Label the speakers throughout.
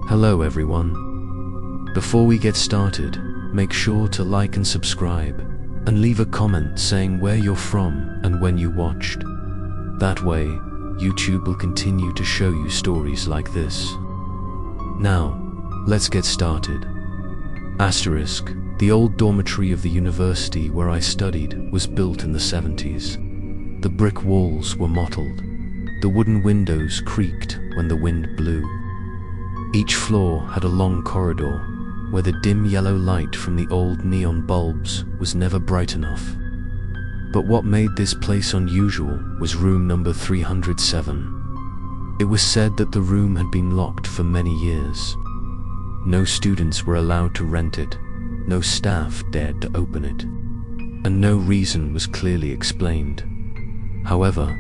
Speaker 1: Hello everyone. Before we get started, make sure to like and subscribe, and leave a comment saying where you're from and when you watched. That way, YouTube will continue to show you stories like this. Now, let's get started. Asterisk, the old dormitory of the university where I studied was built in the 70s. The brick walls were mottled. The wooden windows creaked when the wind blew. Each floor had a long corridor where the dim yellow light from the old neon bulbs was never bright enough. But what made this place unusual was room number 307. It was said that the room had been locked for many years. No students were allowed to rent it, no staff dared to open it, and no reason was clearly explained. However,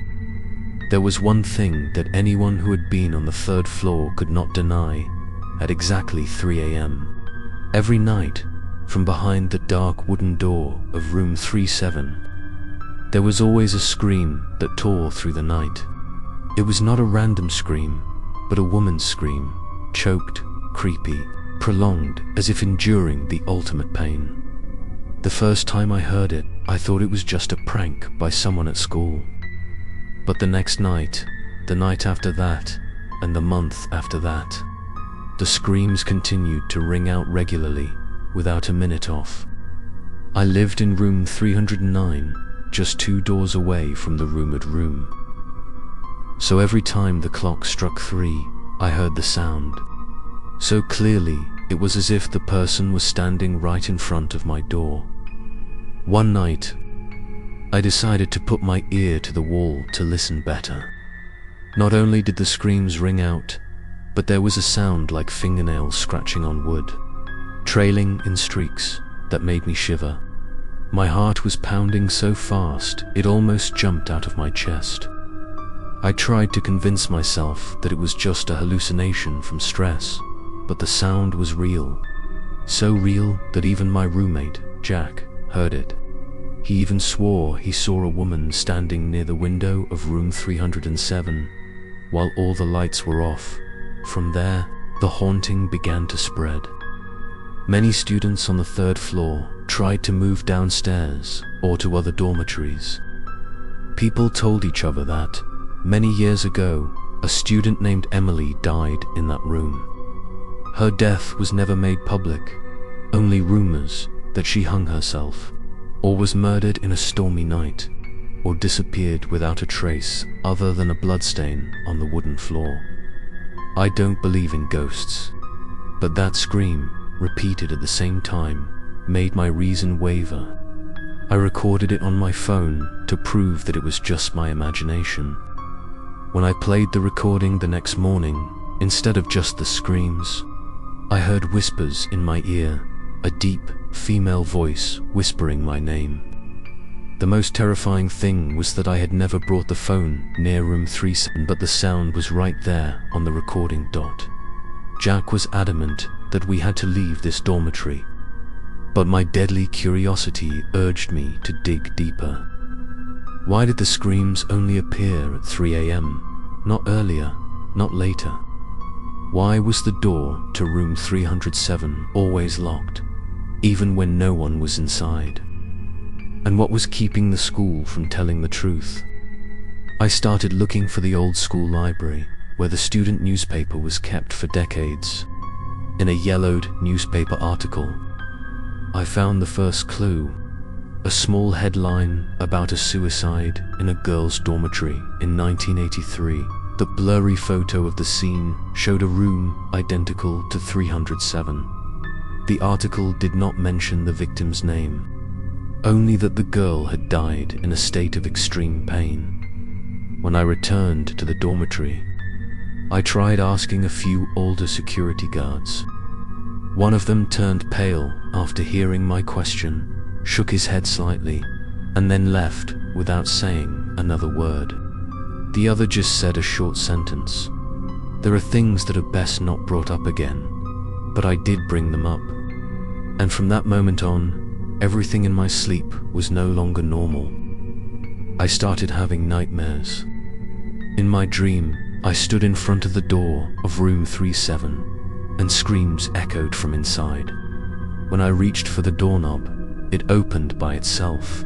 Speaker 1: there was one thing that anyone who had been on the third floor could not deny. At exactly 3 a.m. every night, from behind the dark wooden door of room 37, there was always a scream that tore through the night. It was not a random scream, but a woman's scream, choked, creepy, prolonged, as if enduring the ultimate pain. The first time I heard it, I thought it was just a prank by someone at school. But the next night, the night after that, and the month after that, the screams continued to ring out regularly, without a minute off. I lived in room 309, just 2 doors away from the rumored room. So every time the clock struck 3, I heard the sound. So clearly, it was as if the person was standing right in front of my door. One night, I decided to put my ear to the wall to listen better. Not only did the screams ring out, but there was a sound like fingernails scratching on wood, trailing in streaks that made me shiver. My heart was pounding so fast it almost jumped out of my chest. I tried to convince myself that it was just a hallucination from stress, but the sound was real. So real that even my roommate, Jack, heard it. He even swore he saw a woman standing near the window of room 307, while all the lights were off. From there, the haunting began to spread. Many students on the 3rd floor tried to move downstairs or to other dormitories. People told each other that, many years ago, a student named Emily died in that room. Her death was never made public, only rumors that she hung herself, or was murdered in a stormy night, or disappeared without a trace other than a bloodstain on the wooden floor. I don't believe in ghosts, but that scream, repeated at the same time, made my reason waver. I recorded it on my phone to prove that it was just my imagination. When I played the recording the next morning, instead of just the screams, I heard whispers in my ear, a deep, female voice whispering my name. The most terrifying thing was that I had never brought the phone near room 37, but the sound was right there on the recording dot. Jack was adamant that we had to leave this dormitory, but my deadly curiosity urged me to dig deeper. Why did the screams only appear at 3 a.m., not earlier, not later? Why was the door to room 307 always locked, even when no one was inside? And what was keeping the school from telling the truth? I started looking for the old school library, where the student newspaper was kept for decades. In a yellowed newspaper article, I found the first clue, a small headline about a suicide in a girls' dormitory in 1983. The blurry photo of the scene showed a room identical to 307. The article did not mention the victim's name, only that the girl had died in a state of extreme pain. When I returned to the dormitory, I tried asking a few older security guards. One of them turned pale after hearing my question, shook his head slightly, and then left without saying another word. The other just said a short sentence. There are things that are best not brought up again, but I did bring them up. And from that moment on, everything in my sleep was no longer normal. I started having nightmares. In my dream, I stood in front of the door of room 37, and screams echoed from inside. When I reached for the doorknob, it opened by itself,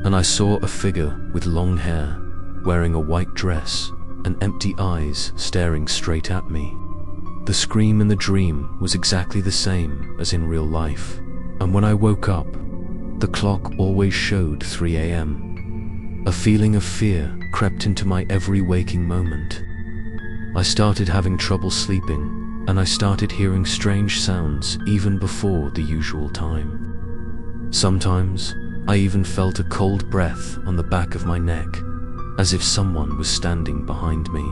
Speaker 1: and I saw a figure with long hair, wearing a white dress and empty eyes staring straight at me. The scream in the dream was exactly the same as in real life, and when I woke up, the clock always showed 3 a.m. A feeling of fear crept into my every waking moment. I started having trouble sleeping, and I started hearing strange sounds even before the usual time. Sometimes, I even felt a cold breath on the back of my neck, as if someone was standing behind me,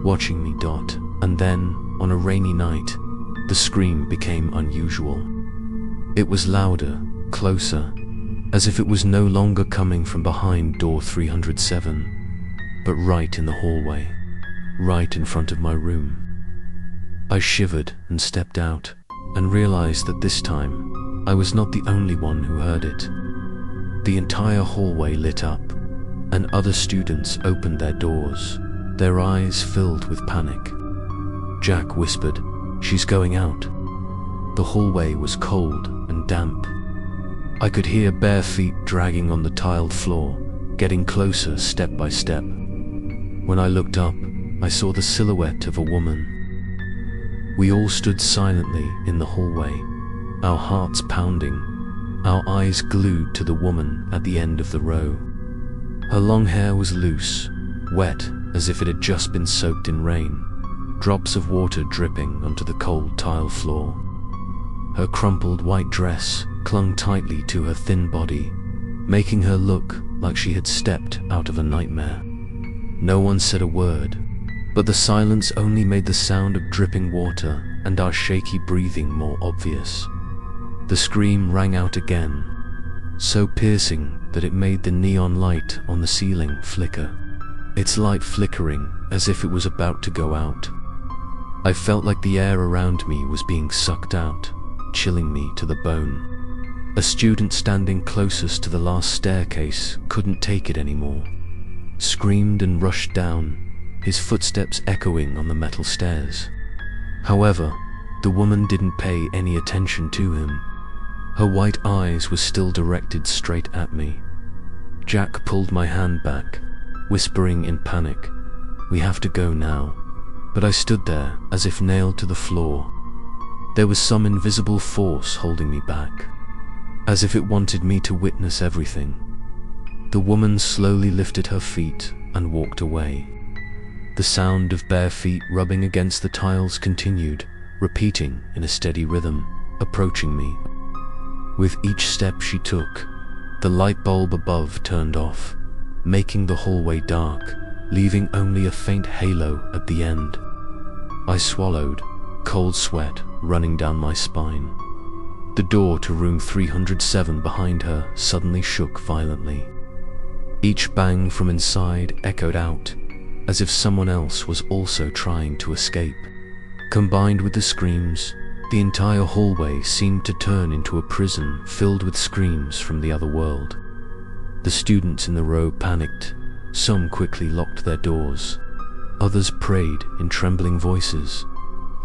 Speaker 1: watching me. And then, on a rainy night, the scream became unusual. It was louder, closer, as if it was no longer coming from behind door 307, but right in the hallway, right in front of my room. I shivered and stepped out, and realized that this time, I was not the only one who heard it. The entire hallway lit up, and other students opened their doors, their eyes filled with panic. Jack whispered, "She's going out." The hallway was cold and damp. I could hear bare feet dragging on the tiled floor, getting closer step by step. When I looked up, I saw the silhouette of a woman. We all stood silently in the hallway, our hearts pounding, our eyes glued to the woman at the end of the row. Her long hair was loose, wet as if it had just been soaked in rain, drops of water dripping onto the cold tile floor. Her crumpled white dress clung tightly to her thin body, making her look like she had stepped out of a nightmare. No one said a word, but the silence only made the sound of dripping water and our shaky breathing more obvious. The scream rang out again, so piercing that it made the neon light on the ceiling flicker, its light flickering as if it was about to go out. I felt like the air around me was being sucked out, chilling me to the bone. A student standing closest to the last staircase couldn't take it anymore, screamed and rushed down, his footsteps echoing on the metal stairs. However, the woman didn't pay any attention to him. Her white eyes were still directed straight at me. Jack pulled my hand back, whispering in panic, "We have to go now." But I stood there as if nailed to the floor. There was some invisible force holding me back, as if it wanted me to witness everything. The woman slowly lifted her feet and walked away. The sound of bare feet rubbing against the tiles continued, repeating in a steady rhythm, approaching me. With each step she took, the light bulb above turned off, making the hallway dark, leaving only a faint halo at the end. I swallowed, cold sweat running down my spine. The door to room 307 behind her suddenly shook violently. Each bang from inside echoed out, as if someone else was also trying to escape. Combined with the screams, the entire hallway seemed to turn into a prison filled with screams from the other world. The students in the row panicked. Some quickly locked their doors. Others prayed in trembling voices.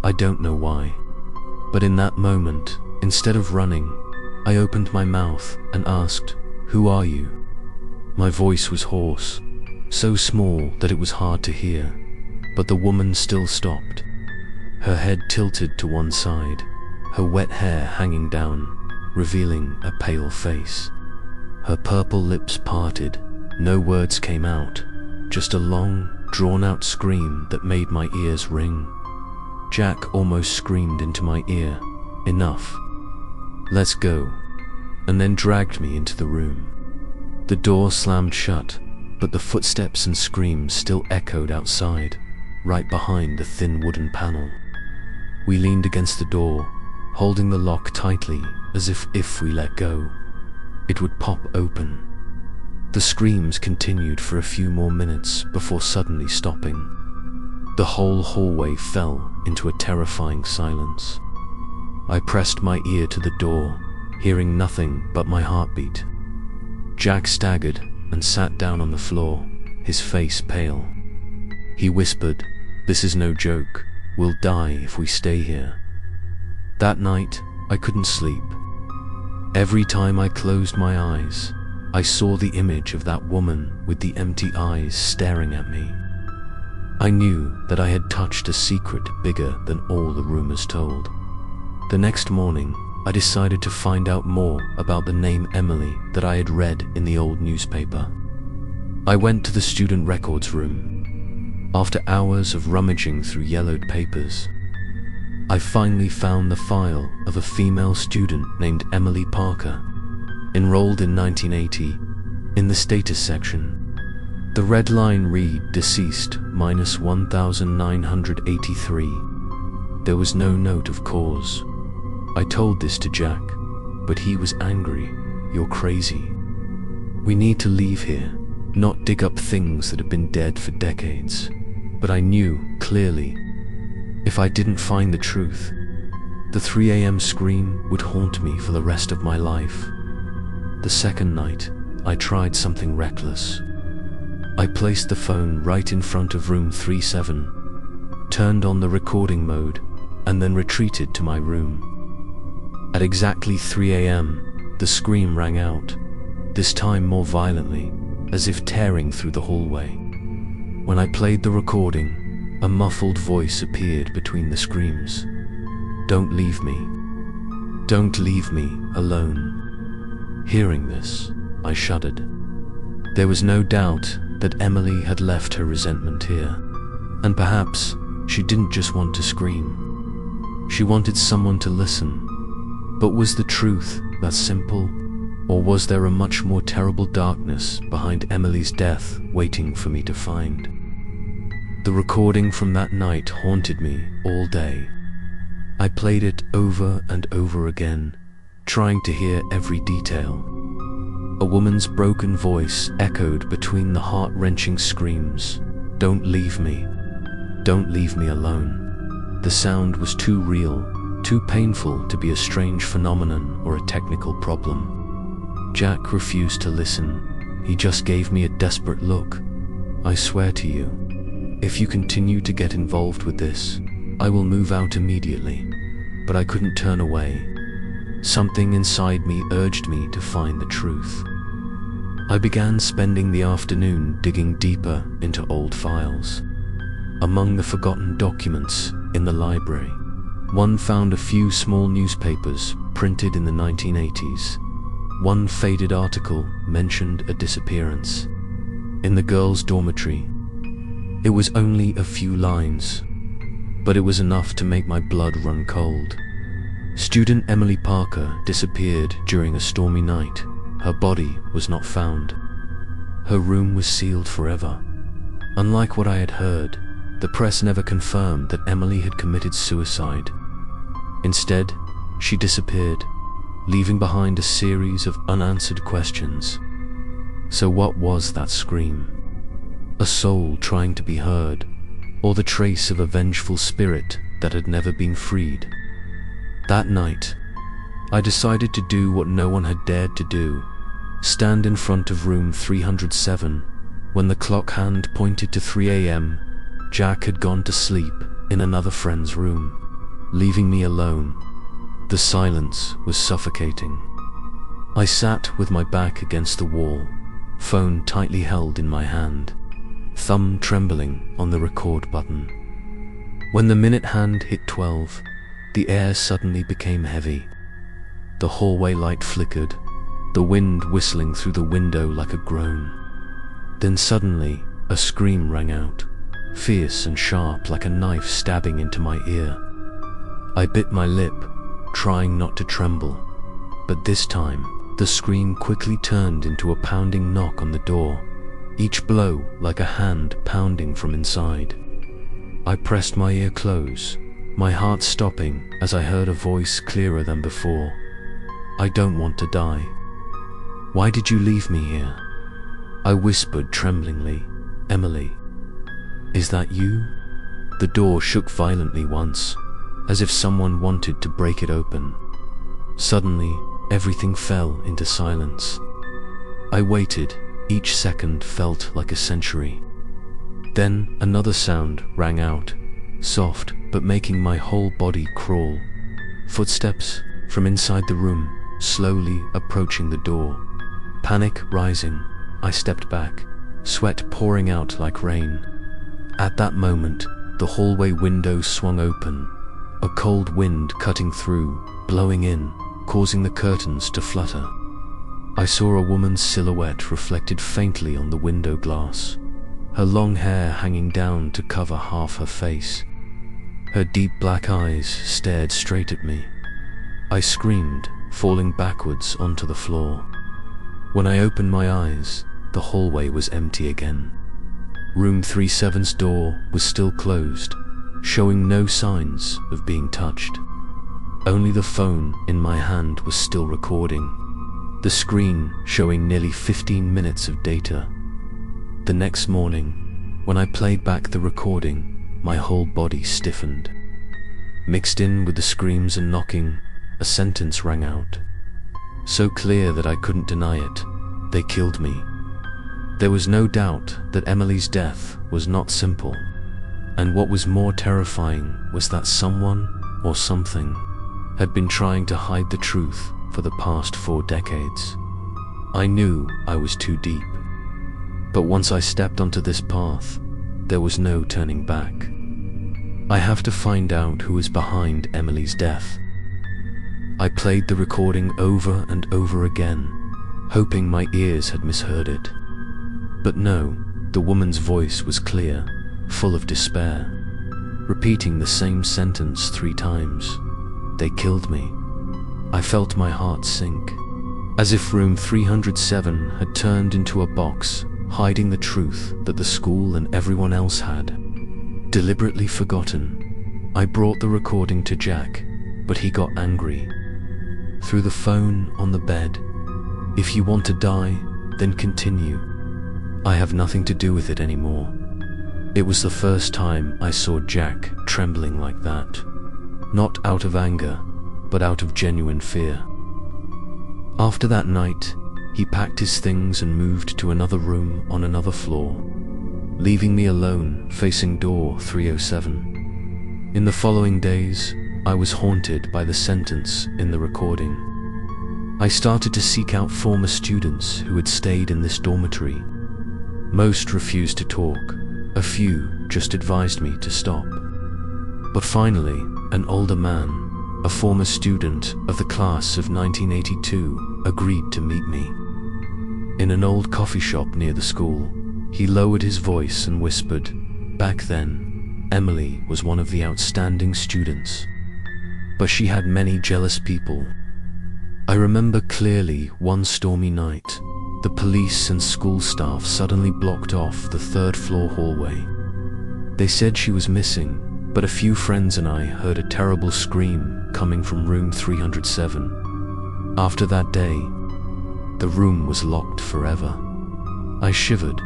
Speaker 1: I don't know why. But in that moment, instead of running, I opened my mouth and asked, "Who are you?" My voice was hoarse, so small that it was hard to hear, but the woman still stopped. Her head tilted to one side, her wet hair hanging down, revealing a pale face. Her purple lips parted. No words came out, just a long, drawn-out scream that made my ears ring. Jack almost screamed into my ear, "Enough. Let's go," and then dragged me into the room. The door slammed shut, but the footsteps and screams still echoed outside, right behind the thin wooden panel. We leaned against the door, holding the lock tightly as if we let go, it would pop open. The screams continued for a few more minutes before suddenly stopping. The whole hallway fell into a terrifying silence. I pressed my ear to the door, hearing nothing but my heartbeat. Jack staggered and sat down on the floor, his face pale. He whispered, "This is no joke. We'll die if we stay here." That night, I couldn't sleep. Every time I closed my eyes, I saw the image of that woman with the empty eyes staring at me. I knew that I had touched a secret bigger than all the rumors told. The next morning, I decided to find out more about the name Emily that I had read in the old newspaper. I went to the student records room. After hours of rummaging through yellowed papers, I finally found the file of a female student named Emily Parker, enrolled in 1980, in the status section. The red line read deceased minus 1983. There was no note of cause. I told this to Jack, but he was angry. You're crazy. We need to leave here, not dig up things that have been dead for decades. But I knew, clearly, if I didn't find the truth, the 3 a.m. scream would haunt me for the rest of my life. The second night, I tried something reckless. I placed the phone right in front of room 37, turned on the recording mode, and then retreated to my room. At exactly 3 a.m., the scream rang out, this time more violently, as if tearing through the hallway. When I played the recording, a muffled voice appeared between the screams. Don't leave me. Don't leave me alone. Hearing this, I shuddered. There was no doubt that Emily had left her resentment here, and perhaps she didn't just want to scream. She wanted someone to listen. But was the truth that simple, or was there a much more terrible darkness behind Emily's death waiting for me to find? The recording from that night haunted me all day. I played it over and over again, trying to hear every detail. A woman's broken voice echoed between the heart-wrenching screams, "Don't leave me. Don't leave me alone." The sound was too real, too painful to be a strange phenomenon or a technical problem. Jack refused to listen. He just gave me a desperate look. "I swear to you, if you continue to get involved with this, I will move out immediately." But I couldn't turn away. Something inside me urged me to find the truth. I began spending the afternoon digging deeper into old files. Among the forgotten documents in the library, one found a few small newspapers printed in the 1980s. One faded article mentioned a disappearance in the girls' dormitory. It was only a few lines, but it was enough to make my blood run cold. Student Emily Parker disappeared during a stormy night. Her body was not found. Her room was sealed forever. Unlike what I had heard, the press never confirmed that Emily had committed suicide. Instead, she disappeared, leaving behind a series of unanswered questions. So what was that scream? A soul trying to be heard, or the trace of a vengeful spirit that had never been freed? That night, I decided to do what no one had dared to do, stand in front of room 307. When the clock hand pointed to 3 a.m., Jack had gone to sleep in another friend's room, leaving me alone. The silence was suffocating. I sat with my back against the wall, phone tightly held in my hand, thumb trembling on the record button. When the minute hand hit 12, the air suddenly became heavy. The hallway light flickered, the wind whistling through the window like a groan. Then suddenly, a scream rang out, fierce and sharp like a knife stabbing into my ear. I bit my lip, trying not to tremble, but this time, the scream quickly turned into a pounding knock on the door, each blow like a hand pounding from inside. I pressed my ear close, my heart stopping as I heard a voice clearer than before. "I don't want to die. Why did you leave me here?" I whispered tremblingly. "Emily, is that you?" The door shook violently once, as if someone wanted to break it open. Suddenly, everything fell into silence. I waited. Each second felt like a century. Then another sound rang out, soft but making my whole body crawl. Footsteps from inside the room, slowly approaching the door. Panic rising, I stepped back, sweat pouring out like rain. At that moment, the hallway window swung open, a cold wind cutting through, blowing in, causing the curtains to flutter. I saw a woman's silhouette reflected faintly on the window glass, her long hair hanging down to cover half her face. Her deep black eyes stared straight at me. I screamed, falling backwards onto the floor. When I opened my eyes, the hallway was empty again. Room 37's door was still closed, showing no signs of being touched. Only the phone in my hand was still recording, the screen showing nearly 15 minutes of data. The next morning, when I played back the recording, my whole body stiffened. Mixed in with the screams and knocking, a sentence rang out. So clear that I couldn't deny it. They killed me. There was no doubt that Emily's death was not simple. And what was more terrifying was that someone, or something, had been trying to hide the truth for the past 4 decades. I knew I was too deep. But once I stepped onto this path, there was no turning back. I have to find out who is behind Emily's death. I played the recording over and over again, hoping my ears had misheard it. But no, the woman's voice was clear, full of despair, repeating the same sentence 3 times. They killed me. I felt my heart sink, as if room 307 had turned into a box, hiding the truth that the school and everyone else had deliberately forgotten. I brought the recording to Jack, but he got angry. Through the phone on the bed, "If you want to die, then continue. I have nothing to do with it anymore." It was the first time I saw Jack trembling like that. Not out of anger, but out of genuine fear. After that night, he packed his things and moved to another room on another floor, leaving me alone facing door 307. In the following days, I was haunted by the sentence in the recording. I started to seek out former students who had stayed in this dormitory. Most refused to talk, a few just advised me to stop. But finally, an older man, a former student of the class of 1982, agreed to meet me. In an old coffee shop near the school, he lowered his voice and whispered, "Back then, Emily was one of the outstanding students. But she had many jealous people." I remember clearly one stormy night, the police and school staff suddenly blocked off the 3rd floor hallway. They said she was missing, but a few friends and I heard a terrible scream coming from room 307. After that day, the room was locked forever. I shivered,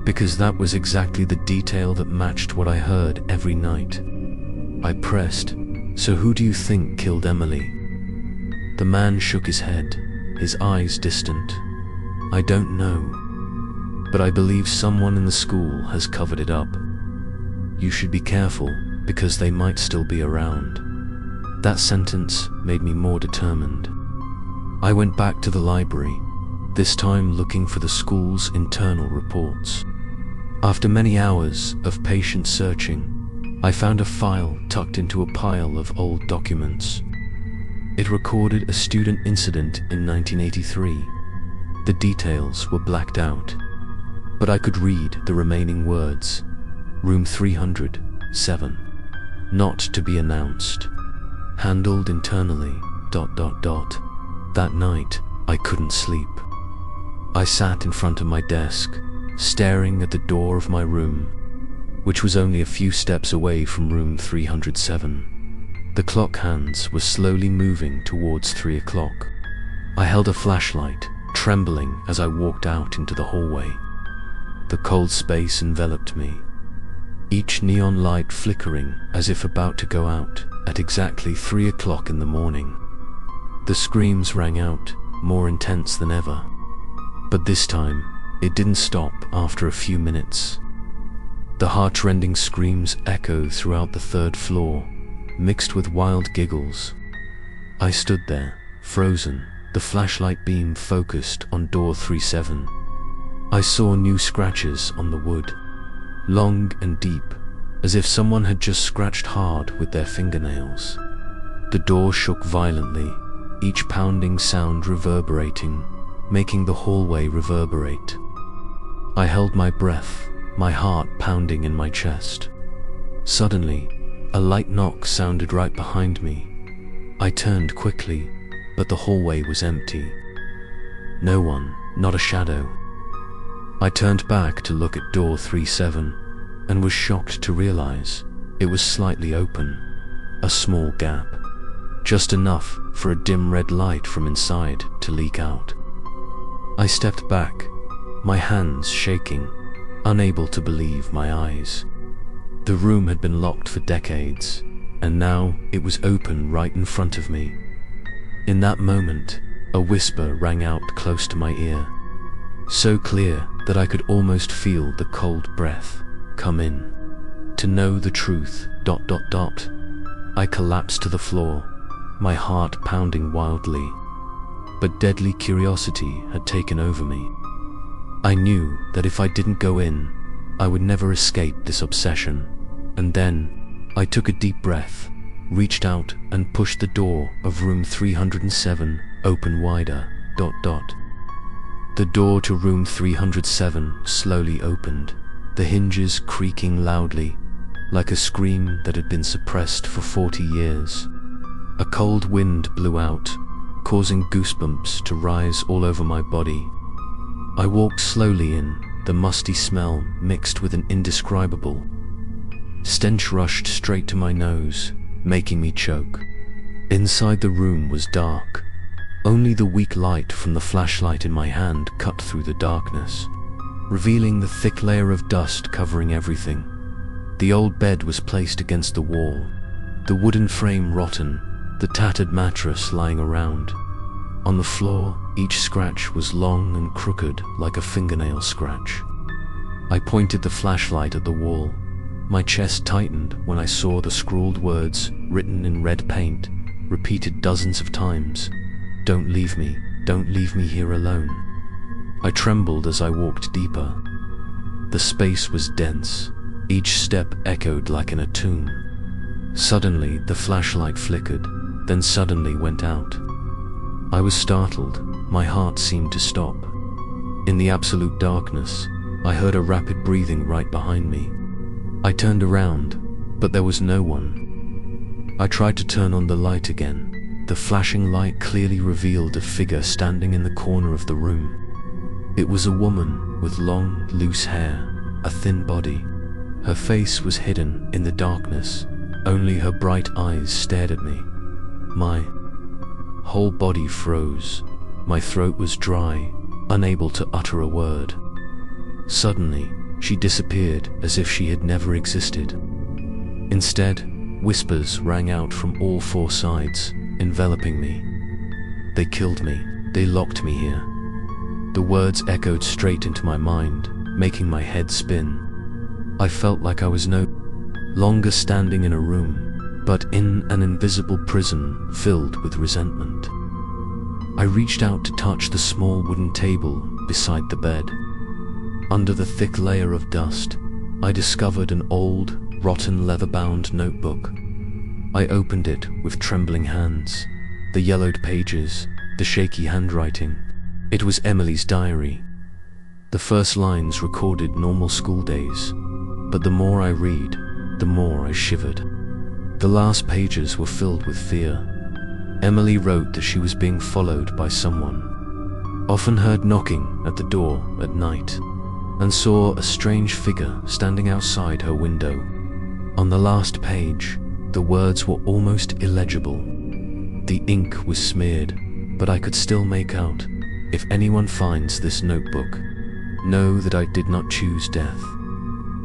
Speaker 1: because that was exactly the detail that matched what I heard every night. I pressed, "So who do you think killed Emily?" The man shook his head, his eyes distant. "I don't know, but I believe someone in the school has covered it up. You should be careful, because they might still be around." That sentence made me more determined. I went back to the library, this time looking for the school's internal reports. After many hours of patient searching, I found a file tucked into a pile of old documents. It recorded a student incident in 1983. The details were blacked out, but I could read the remaining words. Room 307. Not to be announced. Handled internally, ... That night, I couldn't sleep. I sat in front of my desk, staring at the door of my room, which was only a few steps away from room 307. The clock hands were slowly moving towards 3 o'clock. I held a flashlight, trembling as I walked out into the hallway. The cold space enveloped me, each neon light flickering as if about to go out at exactly 3 o'clock in the morning. The screams rang out, more intense than ever. But this time, it didn't stop after a few minutes. The heart-rending screams echoed throughout the 3rd floor, mixed with wild giggles. I stood there, frozen, the flashlight beam focused on door 37. I saw new scratches on the wood, long and deep, as if someone had just scratched hard with their fingernails. The door shook violently, each pounding sound reverberating, making the hallway reverberate. I held my breath, my heart pounding in my chest. Suddenly, a light knock sounded right behind me. I turned quickly, but the hallway was empty. No one, not a shadow. I turned back to look at door 37 and was shocked to realize it was slightly open, a small gap, just enough for a dim red light from inside to leak out. I stepped back, my hands shaking, unable to believe my eyes. The room had been locked for decades, and now it was open right in front of me. In that moment, a whisper rang out close to my ear, so clear that I could almost feel the cold breath come in. To know the truth, ... I collapsed to the floor, my heart pounding wildly. But deadly curiosity had taken over me. I knew that if I didn't go in, I would never escape this obsession. And then, I took a deep breath, reached out and pushed the door of room 307 open wider, ... The door to room 307 slowly opened, the hinges creaking loudly, like a scream that had been suppressed for 40 years. A cold wind blew out, causing goosebumps to rise all over my body. I walked slowly in, the musty smell mixed with an indescribable stench rushed straight to my nose, making me choke. Inside the room was dark. Only the weak light from the flashlight in my hand cut through the darkness, revealing the thick layer of dust covering everything. The old bed was placed against the wall, the wooden frame rotten, the tattered mattress lying around. On the floor, each scratch was long and crooked like a fingernail scratch. I pointed the flashlight at the wall. My chest tightened when I saw the scrawled words written in red paint, repeated dozens of times. Don't leave me here alone. I trembled as I walked deeper. The space was dense, each step echoed like in a tomb. Suddenly, the flashlight flickered, then suddenly went out. I was startled, my heart seemed to stop. In the absolute darkness, I heard a rapid breathing right behind me. I turned around, but there was no one. I tried to turn on the light again. The flashing light clearly revealed a figure standing in the corner of the room. It was a woman with long, loose hair, a thin body. Her face was hidden in the darkness. Only her bright eyes stared at me. My whole body froze. My throat was dry, unable to utter a word. Suddenly, she disappeared as if she had never existed. Instead, whispers rang out from all four sides, enveloping me. They killed me. They locked me here. The words echoed straight into my mind, making my head spin. I felt like I was no longer standing in a room, but in an invisible prison filled with resentment. I reached out to touch the small wooden table beside the bed. Under the thick layer of dust, I discovered an old, rotten leather-bound notebook. I opened it with trembling hands, the yellowed pages, the shaky handwriting. It was Emily's diary. The first lines recorded normal school days, but the more I read, the more I shivered. The last pages were filled with fear. Emily wrote that she was being followed by someone, often heard knocking at the door at night, and saw a strange figure standing outside her window. On the last page, the words were almost illegible. The ink was smeared, but I could still make out, if anyone finds this notebook, know that I did not choose death.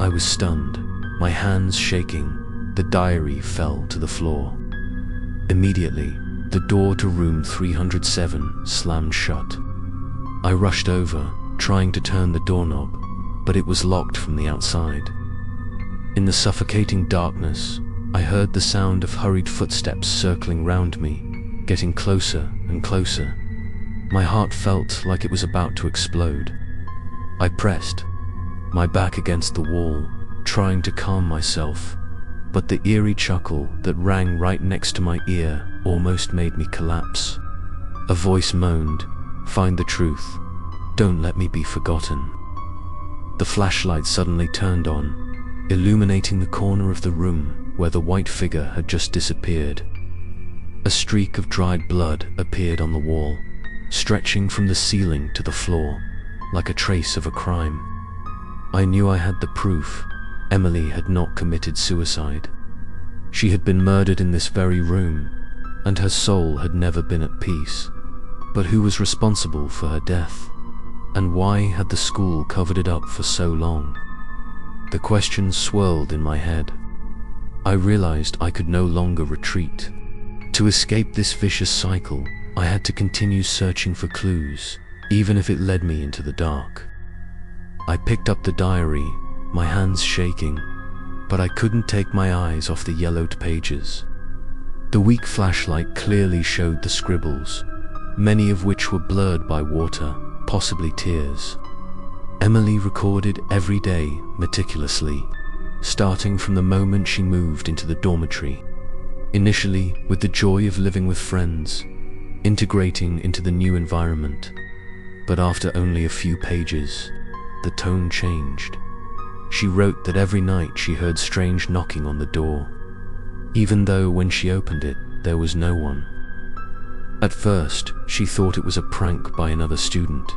Speaker 1: I was stunned, my hands shaking. The diary fell to the floor. Immediately, the door to room 307 slammed shut. I rushed over, trying to turn the doorknob, but it was locked from the outside. In the suffocating darkness, I heard the sound of hurried footsteps circling round me, getting closer and closer. My heart felt like it was about to explode. I pressed my back against the wall, trying to calm myself, but the eerie chuckle that rang right next to my ear almost made me collapse. A voice moaned, "Find the truth. Don't let me be forgotten." The flashlight suddenly turned on, illuminating the corner of the room where the white figure had just disappeared. A streak of dried blood appeared on the wall, stretching from the ceiling to the floor, like a trace of a crime. I knew I had the proof. Emily had not committed suicide. She had been murdered in this very room, and her soul had never been at peace. But who was responsible for her death? And why had the school covered it up for so long? The questions swirled in my head. I realized I could no longer retreat. To escape this vicious cycle, I had to continue searching for clues, even if it led me into the dark. I picked up the diary, my hands shaking, but I couldn't take my eyes off the yellowed pages. The weak flashlight clearly showed the scribbles, many of which were blurred by water, possibly tears. Emily recorded every day meticulously, starting from the moment she moved into the dormitory. Initially with the joy of living with friends, integrating into the new environment. But after only a few pages, the tone changed. She wrote that every night she heard strange knocking on the door, even though when she opened it, there was no one. At first, she thought it was a prank by another student,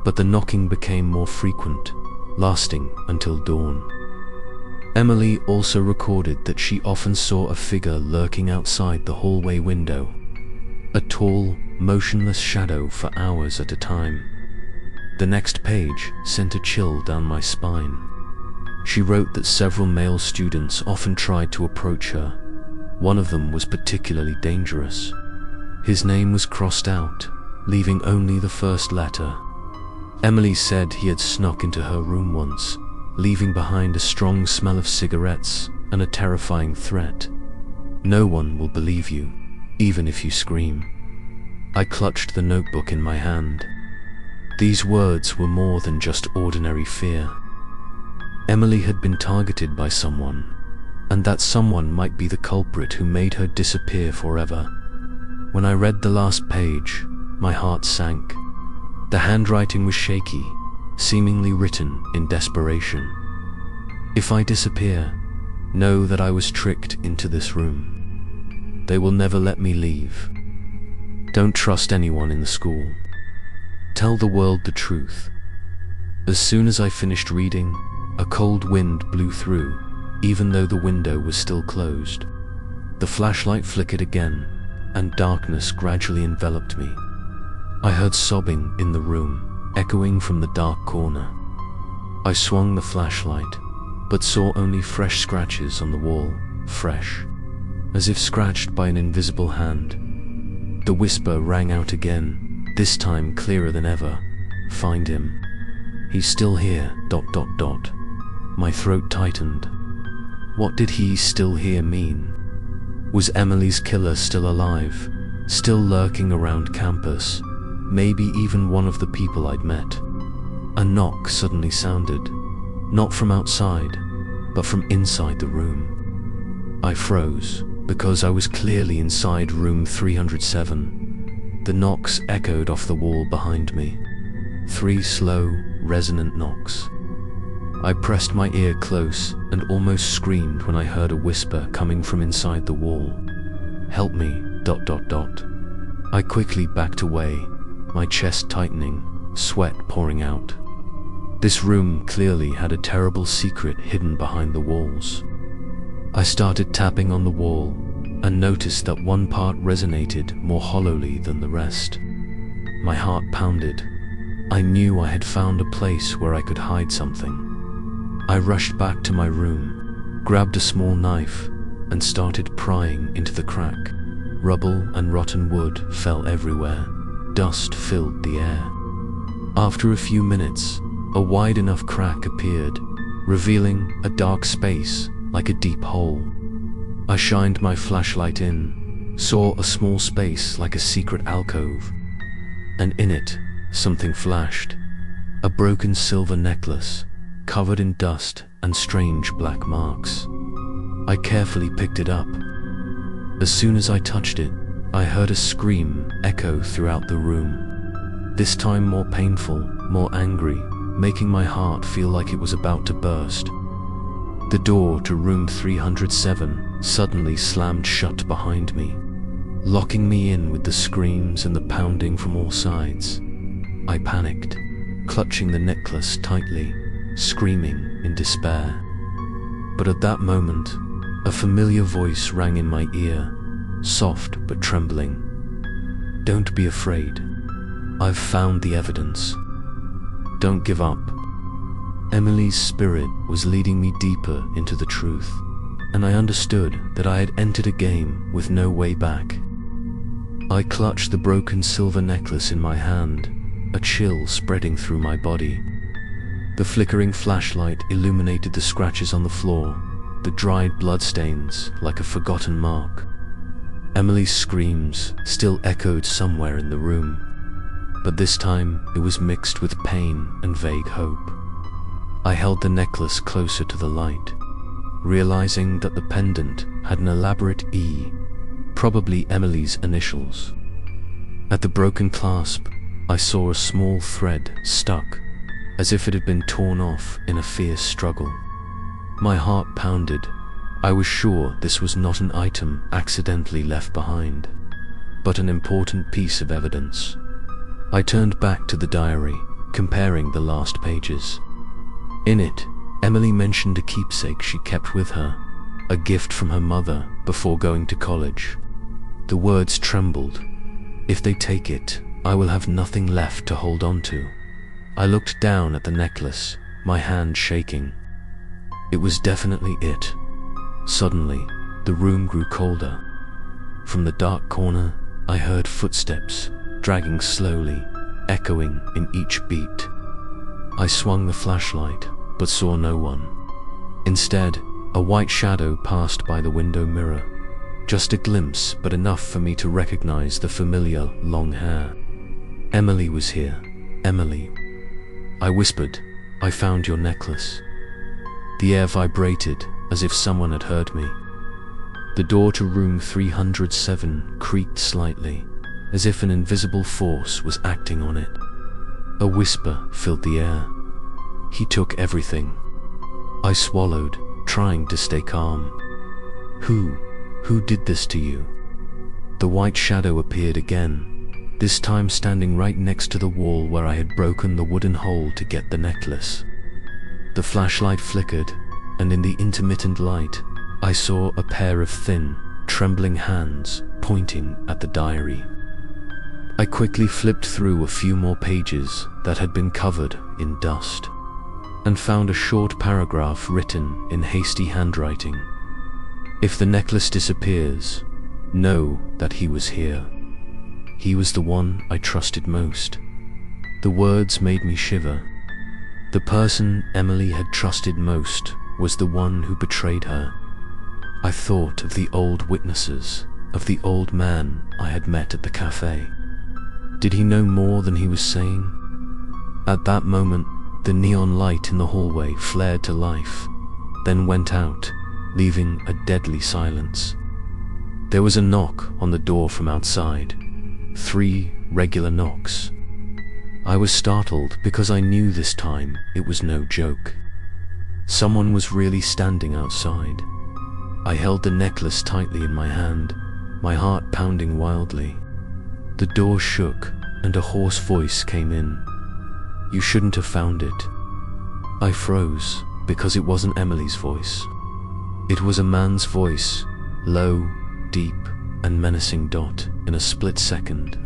Speaker 1: but the knocking became more frequent, lasting until dawn. Emily also recorded that she often saw a figure lurking outside the hallway window, a tall, motionless shadow for hours at a time. The next page sent a chill down my spine. She wrote that several male students often tried to approach her. One of them was particularly dangerous. His name was crossed out, leaving only the first letter. Emily said he had snuck into her room once, leaving behind a strong smell of cigarettes and a terrifying threat. "No one will believe you, even if you scream." I clutched the notebook in my hand. These words were more than just ordinary fear. Emily had been targeted by someone, and that someone might be the culprit who made her disappear forever. When I read the last page, my heart sank. The handwriting was shaky, seemingly written in desperation. "If I disappear, know that I was tricked into this room. They will never let me leave. Don't trust anyone in the school. Tell the world the truth." As soon as I finished reading, a cold wind blew through, even though the window was still closed. The flashlight flickered again, and darkness gradually enveloped me. I heard sobbing in the room, echoing from the dark corner. I swung the flashlight, but saw only fresh scratches on the wall, fresh, as if scratched by an invisible hand. The whisper rang out again, this time clearer than ever. "Find him. He's still here, ... My throat tightened. What did "he still here" mean? Was Emily's killer still alive, still lurking around campus, maybe even one of the people I'd met? A knock suddenly sounded, not from outside, but from inside the room. I froze, because I was clearly inside room 307. The knocks echoed off the wall behind me. 3 slow, resonant knocks. I pressed my ear close and almost screamed when I heard a whisper coming from inside the wall. "Help me, ... I quickly backed away, my chest tightening, sweat pouring out. This room clearly had a terrible secret hidden behind the walls. I started tapping on the wall and noticed that one part resonated more hollowly than the rest. My heart pounded. I knew I had found a place where I could hide something. I rushed back to my room, grabbed a small knife, and started prying into the crack. Rubble and rotten wood fell everywhere. Dust filled the air. After a few minutes, a wide enough crack appeared, revealing a dark space like a deep hole. I shined my flashlight in, saw a small space like a secret alcove, and in it, something flashed. A broken silver necklace, covered in dust and strange black marks. I carefully picked it up. As soon as I touched it, I heard a scream echo throughout the room. This time more painful, more angry, making my heart feel like it was about to burst. The door to room 307 suddenly slammed shut behind me, locking me in with the screams and the pounding from all sides. I panicked, clutching the necklace tightly, screaming in despair. But at that moment, a familiar voice rang in my ear, soft but trembling. "Don't be afraid. I've found the evidence. Don't give up." Emily's spirit was leading me deeper into the truth, and I understood that I had entered a game with no way back. I clutched the broken silver necklace in my hand, a chill spreading through my body. The flickering flashlight illuminated the scratches on the floor, the dried bloodstains like a forgotten mark. Emily's screams still echoed somewhere in the room, but this time it was mixed with pain and vague hope. I held the necklace closer to the light, realizing that the pendant had an elaborate E, probably Emily's initials. At the broken clasp, I saw a small thread stuck, as if it had been torn off in a fierce struggle. My heart pounded. I was sure this was not an item accidentally left behind, but an important piece of evidence. I turned back to the diary, comparing the last pages. In it, Emily mentioned a keepsake she kept with her, a gift from her mother before going to college. The words trembled. "If they take it, I will have nothing left to hold on to." I looked down at the necklace, my hand shaking. It was definitely it. Suddenly, the room grew colder. From the dark corner, I heard footsteps, dragging slowly, echoing in each beat. I swung the flashlight, but saw no one. Instead, a white shadow passed by the window mirror. Just a glimpse, but enough for me to recognize the familiar long hair. Emily was here. "Emily," I whispered, "I found your necklace." The air vibrated as if someone had heard me. The door to room 307 creaked slightly, as if an invisible force was acting on it. A whisper filled the air. "He took everything." I swallowed, trying to stay calm. Who did this to you?" The white shadow appeared again, this time standing right next to the wall where I had broken the wooden hole to get the necklace. The flashlight flickered, and in the intermittent light, I saw a pair of thin, trembling hands pointing at the diary. I quickly flipped through a few more pages that had been covered in dust, and found a short paragraph written in hasty handwriting. "If the necklace disappears, know that he was here. He was the one I trusted most." The words made me shiver. The person Emily had trusted most was the one who betrayed her. I thought of the old witnesses, of the old man I had met at the cafe. Did he know more than he was saying? At that moment, the neon light in the hallway flared to life, then went out, leaving a deadly silence. There was a knock on the door from outside. 3 regular knocks. I was startled because I knew this time it was no joke. Someone was really standing outside. I held the necklace tightly in my hand, my heart pounding wildly. The door shook, and a hoarse voice came in. "You shouldn't have found it." I froze, because it wasn't Emily's voice. It was a man's voice, low, deep, and menacing. In a split second,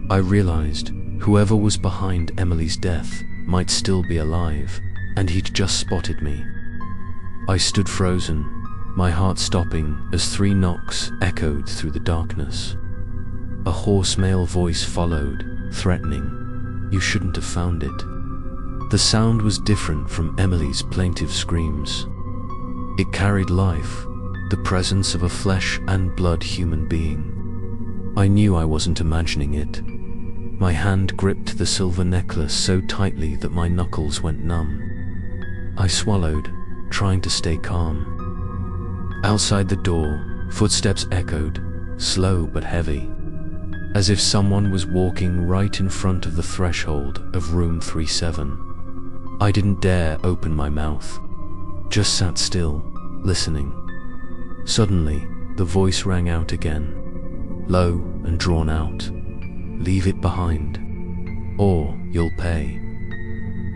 Speaker 1: I realized whoever was behind Emily's death might still be alive, and he'd just spotted me. I stood frozen, my heart stopping as 3 knocks echoed through the darkness. A hoarse male voice followed, threatening, "You shouldn't have found it." The sound was different from Emily's plaintive screams. It carried life, the presence of a flesh and blood human being. I knew I wasn't imagining it. My hand gripped the silver necklace so tightly that my knuckles went numb. I swallowed, trying to stay calm. Outside the door, footsteps echoed, slow but heavy, as if someone was walking right in front of the threshold of room 37. I didn't dare open my mouth, just sat still, listening. Suddenly, the voice rang out again, low and drawn out. "Leave it behind, or you'll pay."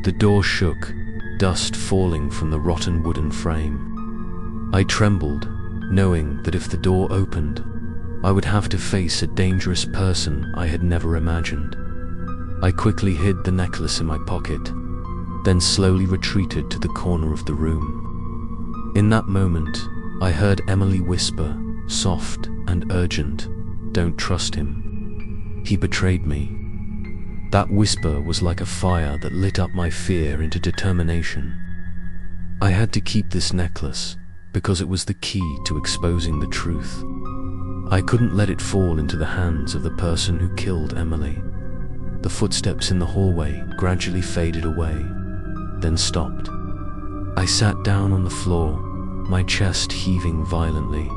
Speaker 1: The door shook, dust falling from the rotten wooden frame. I trembled, knowing that if the door opened, I would have to face a dangerous person I had never imagined. I quickly hid the necklace in my pocket, then slowly retreated to the corner of the room. In that moment, I heard Emily whisper, soft and urgent, "Don't trust him. He betrayed me." That whisper was like a fire that lit up my fear into determination. I had to keep this necklace because it was the key to exposing the truth. I couldn't let it fall into the hands of the person who killed Emily. The footsteps in the hallway gradually faded away, then stopped. I sat down on the floor, my chest heaving violently.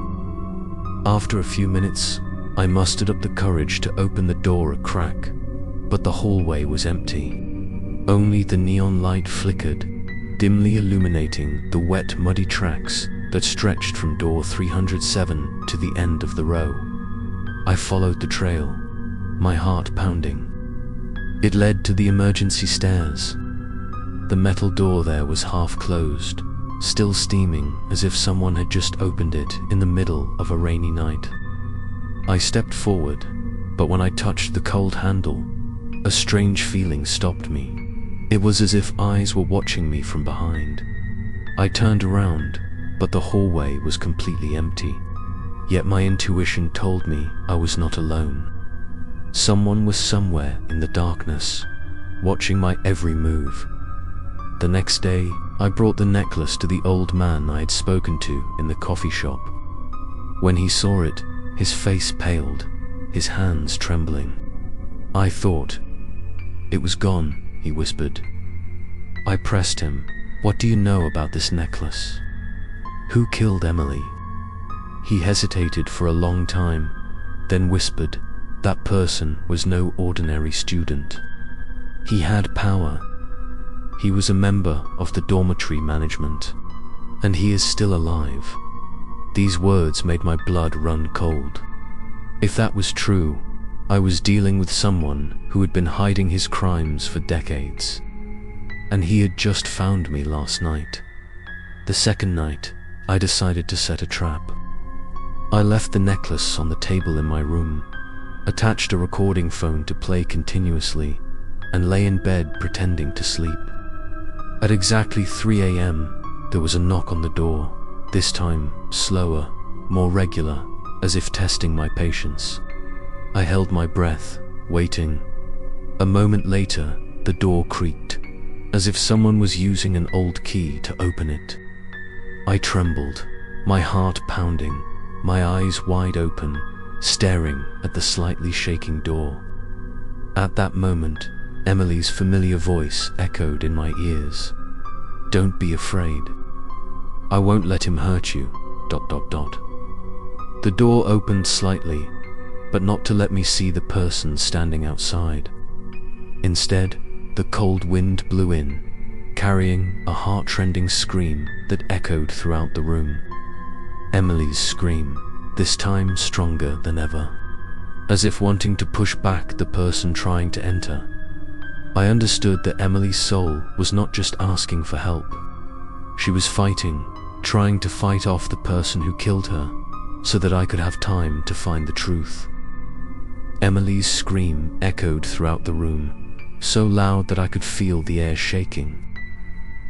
Speaker 1: After a few minutes, I mustered up the courage to open the door a crack, but the hallway was empty. Only the neon light flickered, dimly illuminating the wet, muddy tracks that stretched from door 307 to the end of the row. I followed the trail, my heart pounding. It led to the emergency stairs. The metal door there was half closed, still steaming as if someone had just opened it in the middle of a rainy night. I stepped forward, but when I touched the cold handle, a strange feeling stopped me. It was as if eyes were watching me from behind. I turned around, but the hallway was completely empty. Yet my intuition told me I was not alone. Someone was somewhere in the darkness, watching my every move. The next day, I brought the necklace to the old man I had spoken to in the coffee shop. When he saw it, his face paled, his hands trembling. I thought, "It was gone," he whispered. I pressed him. "What do you know about this necklace? Who killed Emily?" He hesitated for a long time, then whispered, "That person was no ordinary student. He had power. He was a member of the dormitory management, and he is still alive." These words made my blood run cold. If that was true, I was dealing with someone who had been hiding his crimes for decades, and he had just found me last night. The second night, I decided to set a trap. I left the necklace on the table in my room, attached a recording phone to play continuously, and lay in bed pretending to sleep. At exactly 3 a.m., there was a knock on the door, this time slower, more regular, as if testing my patience. I held my breath, waiting. A moment later, the door creaked, as if someone was using an old key to open it. I trembled, my heart pounding, my eyes wide open, staring at the slightly shaking door. At that moment, Emily's familiar voice echoed in my ears. "Don't be afraid. I won't let him hurt you, ... The door opened slightly, but not to let me see the person standing outside. Instead, the cold wind blew in, carrying a heart-rending scream that echoed throughout the room. Emily's scream, this time stronger than ever, as if wanting to push back the person trying to enter. I understood that Emily's soul was not just asking for help. She was fighting, trying to fight off the person who killed her, so that I could have time to find the truth. Emily's scream echoed throughout the room, so loud that I could feel the air shaking.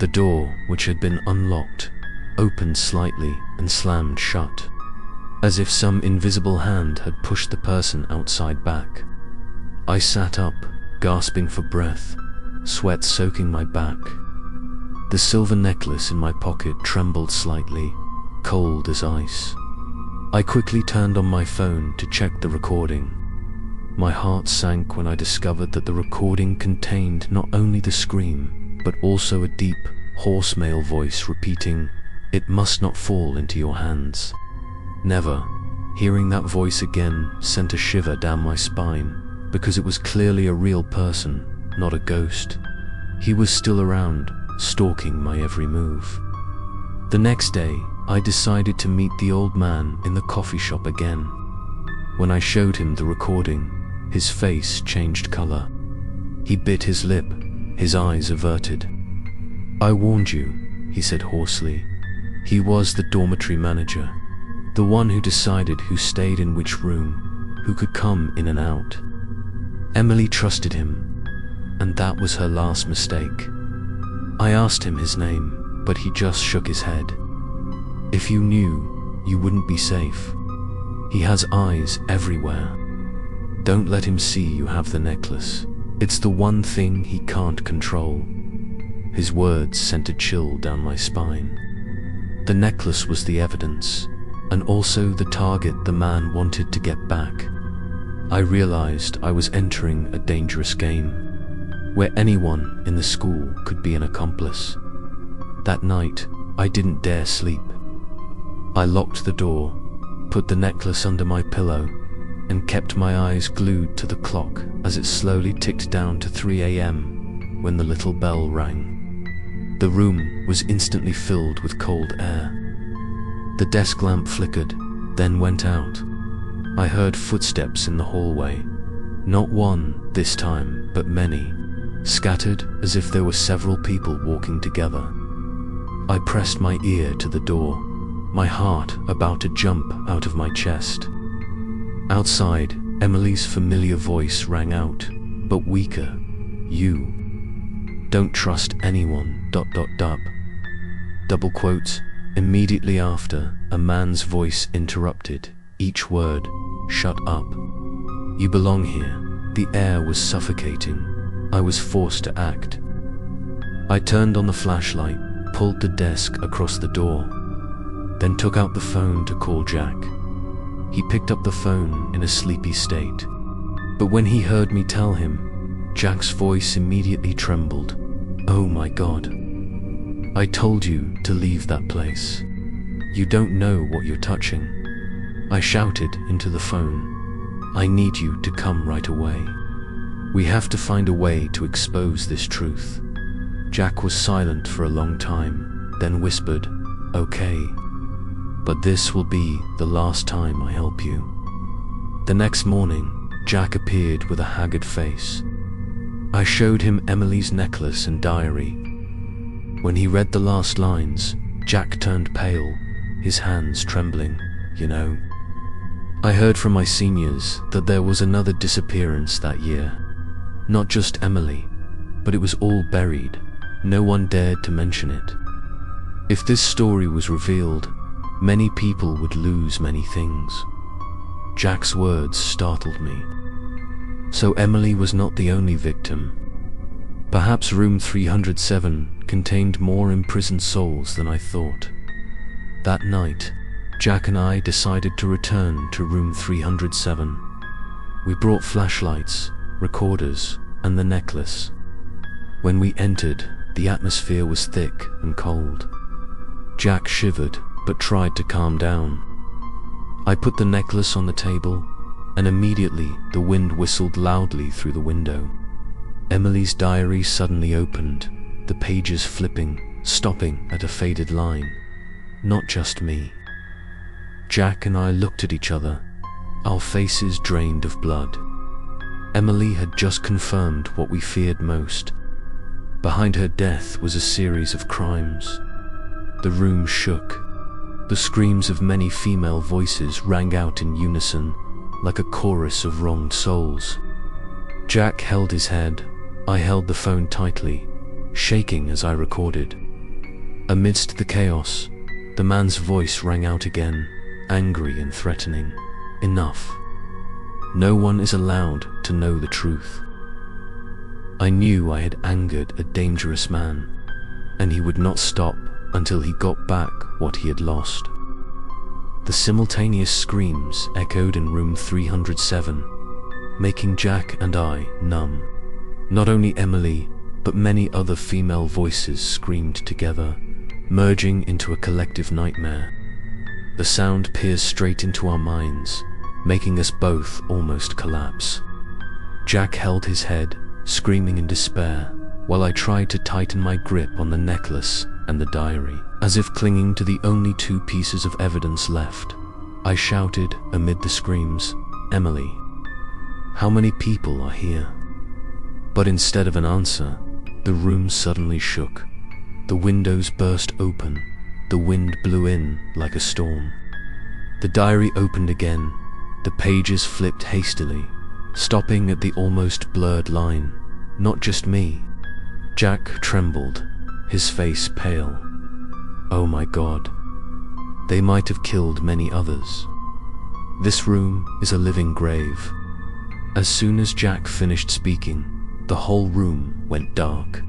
Speaker 1: The door, which had been unlocked, opened slightly and slammed shut, as if some invisible hand had pushed the person outside back. I sat up, gasping for breath, sweat soaking my back. The silver necklace in my pocket trembled slightly, cold as ice. I quickly turned on my phone to check the recording. My heart sank when I discovered that the recording contained not only the scream, but also a deep, hoarse male voice repeating, "It must not fall into your hands." Never. Hearing that voice again sent a shiver down my spine, because it was clearly a real person, not a ghost. He was still around, stalking my every move. The next day, I decided to meet the old man in the coffee shop again. When I showed him the recording, his face changed color. He bit his lip, his eyes averted. "I warned you," he said hoarsely. He was the dormitory manager, the one who decided who stayed in which room, who could come in and out. Emily trusted him, and that was her last mistake. I asked him his name, but he just shook his head. "If you knew, you wouldn't be safe. He has eyes everywhere. Don't let him see you have the necklace. It's the one thing he can't control." His words sent a chill down my spine. The necklace was the evidence, and also the target the man wanted to get back. I realized I was entering a dangerous game, where anyone in the school could be an accomplice. That night, I didn't dare sleep. I locked the door, put the necklace under my pillow, and kept my eyes glued to the clock as it slowly ticked down to 3 a.m. when the little bell rang. The room was instantly filled with cold air. The desk lamp flickered, then went out. I heard footsteps in the hallway. Not one this time, but many, scattered as if there were several people walking together. I pressed my ear to the door, my heart about to jump out of my chest. Outside, Emily's familiar voice rang out, but weaker. "You don't trust anyone, ... Double quotes. Immediately after, a man's voice interrupted, each word, "Shut up. You belong here." The air was suffocating. I was forced to act. I turned on the flashlight, pulled the desk across the door, then took out the phone to call Jack. He picked up the phone in a sleepy state. But when he heard me tell him, Jack's voice immediately trembled. "Oh my God. I told you to leave that place. You don't know what you're touching." I shouted into the phone, "I need you to come right away. We have to find a way to expose this truth." Jack was silent for a long time, then whispered, "Okay, but this will be the last time I help you." The next morning, Jack appeared with a haggard face. I showed him Emily's necklace and diary. When he read the last lines, Jack turned pale, his hands trembling. "You know, I heard from my seniors that there was another disappearance that year. Not just Emily, but it was all buried. No one dared to mention it. If this story was revealed, many people would lose many things." Jack's words startled me. So Emily was not the only victim. Perhaps room 307 contained more imprisoned souls than I thought. That night, Jack and I decided to return to room 307. We brought flashlights, recorders, and the necklace. When we entered, the atmosphere was thick and cold. Jack shivered, but tried to calm down. I put the necklace on the table, and immediately the wind whistled loudly through the window. Emily's diary suddenly opened, the pages flipping, stopping at a faded line. Not just me. Jack and I looked at each other, our faces drained of blood. Emily had just confirmed what we feared most. Behind her death was a series of crimes. The room shook. The screams of many female voices rang out in unison, like a chorus of wronged souls. Jack held his head. I held the phone tightly, shaking as I recorded. Amidst the chaos, the man's voice rang out again, angry and threatening. "Enough. No one is allowed to know the truth." I knew I had angered a dangerous man, and he would not stop until he got back what he had lost. The simultaneous screams echoed in room 307. making Jack and I numb. Not only Emily, but many other female voices screamed together, merging into a collective nightmare. The sound pierced straight into our minds, making us both almost collapse. Jack held his head, screaming in despair, while I tried to tighten my grip on the necklace and the diary, as if clinging to the only two pieces of evidence left. I shouted amid the screams, "Emily, how many people are here?" But instead of an answer, the room suddenly shook. The windows burst open, the wind blew in like a storm. The diary opened again, the pages flipped hastily, stopping at the almost blurred line. Not just me. Jack trembled, his face pale. Oh my God. They might have killed many others. This room is a living grave. As soon as Jack finished speaking, the whole room went dark.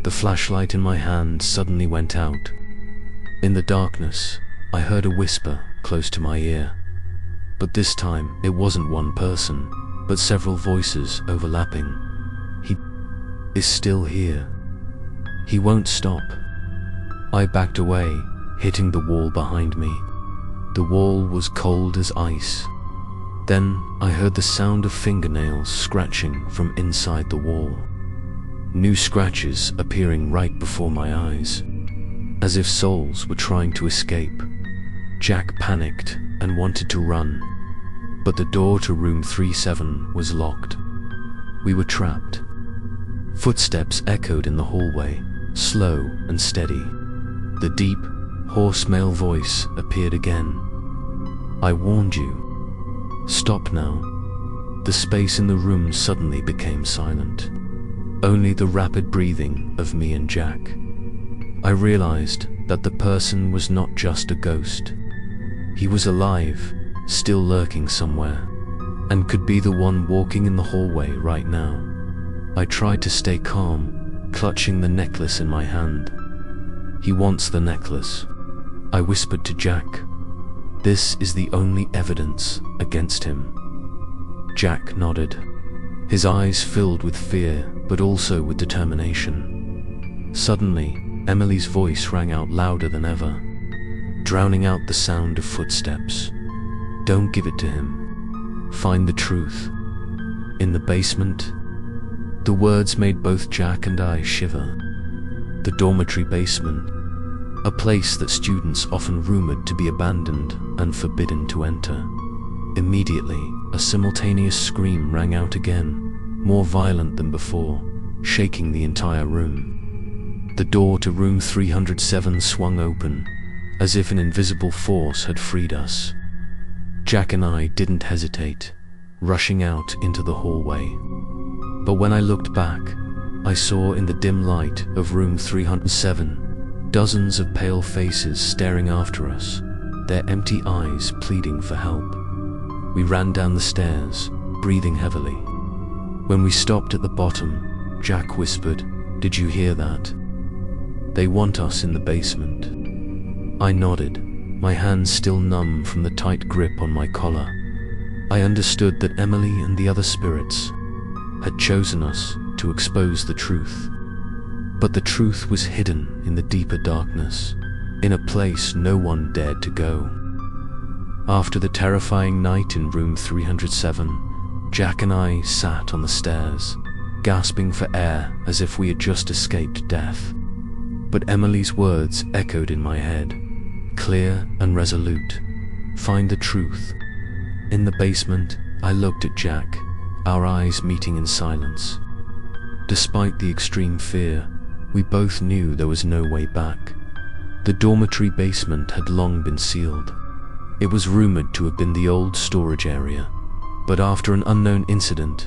Speaker 1: The flashlight in my hand suddenly went out. In the darkness, I heard a whisper close to my ear. But this time, it wasn't one person, but several voices overlapping. He is still here. He won't stop. I backed away, hitting the wall behind me. The wall was cold as ice. Then I heard the sound of fingernails scratching from inside the wall. New scratches appearing right before my eyes, as if souls were trying to escape. Jack panicked and wanted to run, but the door to room 37 was locked. We were trapped. Footsteps echoed in the hallway, slow and steady. The deep, hoarse male voice appeared again. "I warned you. Stop now." The space in the room suddenly became silent. Only the rapid breathing of me and Jack. I realized that the person was not just a ghost. He was alive, still lurking somewhere, and could be the one walking in the hallway right now. I tried to stay calm, clutching the necklace in my hand. "He wants the necklace," I whispered to Jack. "This is the only evidence against him." Jack nodded, his eyes filled with fear, but also with determination. Suddenly, Emily's voice rang out louder than ever, drowning out the sound of footsteps. "Don't give it to him. Find the truth. In the basement." The words made both Jack and I shiver. The dormitory basement, a place that students often rumored to be abandoned and forbidden to enter. Immediately, a simultaneous scream rang out again, more violent than before, shaking the entire room. The door to room 307 swung open, as if an invisible force had freed us. Jack and I didn't hesitate, rushing out into the hallway. But when I looked back, I saw in the dim light of room 307 dozens of pale faces staring after us, their empty eyes pleading for help. We ran down the stairs, breathing heavily. When we stopped at the bottom, Jack whispered, "Did you hear that? They want us in the basement." I nodded, my hands still numb from the tight grip on my collar. I understood that Emily and the other spirits had chosen us to expose the truth. But the truth was hidden in the deeper darkness, in a place no one dared to go. After the terrifying night in room 307, Jack and I sat on the stairs, gasping for air as if we had just escaped death. But Emily's words echoed in my head, clear and resolute. "Find the truth." In the basement, I looked at Jack, our eyes meeting in silence. Despite the extreme fear, we both knew there was no way back. The dormitory basement had long been sealed. It was rumored to have been the old storage area, but after an unknown incident,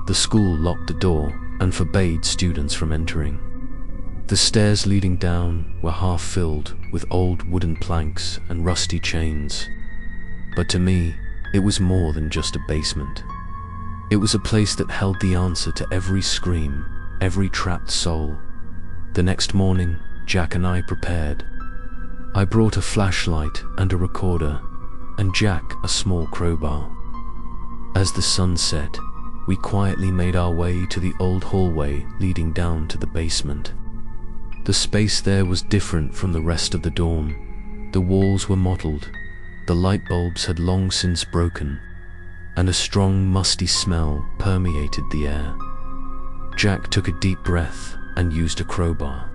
Speaker 1: the school locked the door and forbade students from entering. The stairs leading down were half filled with old wooden planks and rusty chains. But to me, it was more than just a basement. It was a place that held the answer to every scream, every trapped soul. The next morning, Jack and I prepared. I brought a flashlight and a recorder, and Jack a small crowbar. As the sun set, we quietly made our way to the old hallway leading down to the basement. The space there was different from the rest of the dorm. The walls were mottled, the light bulbs had long since broken, and a strong, musty smell permeated the air. Jack took a deep breath and used a crowbar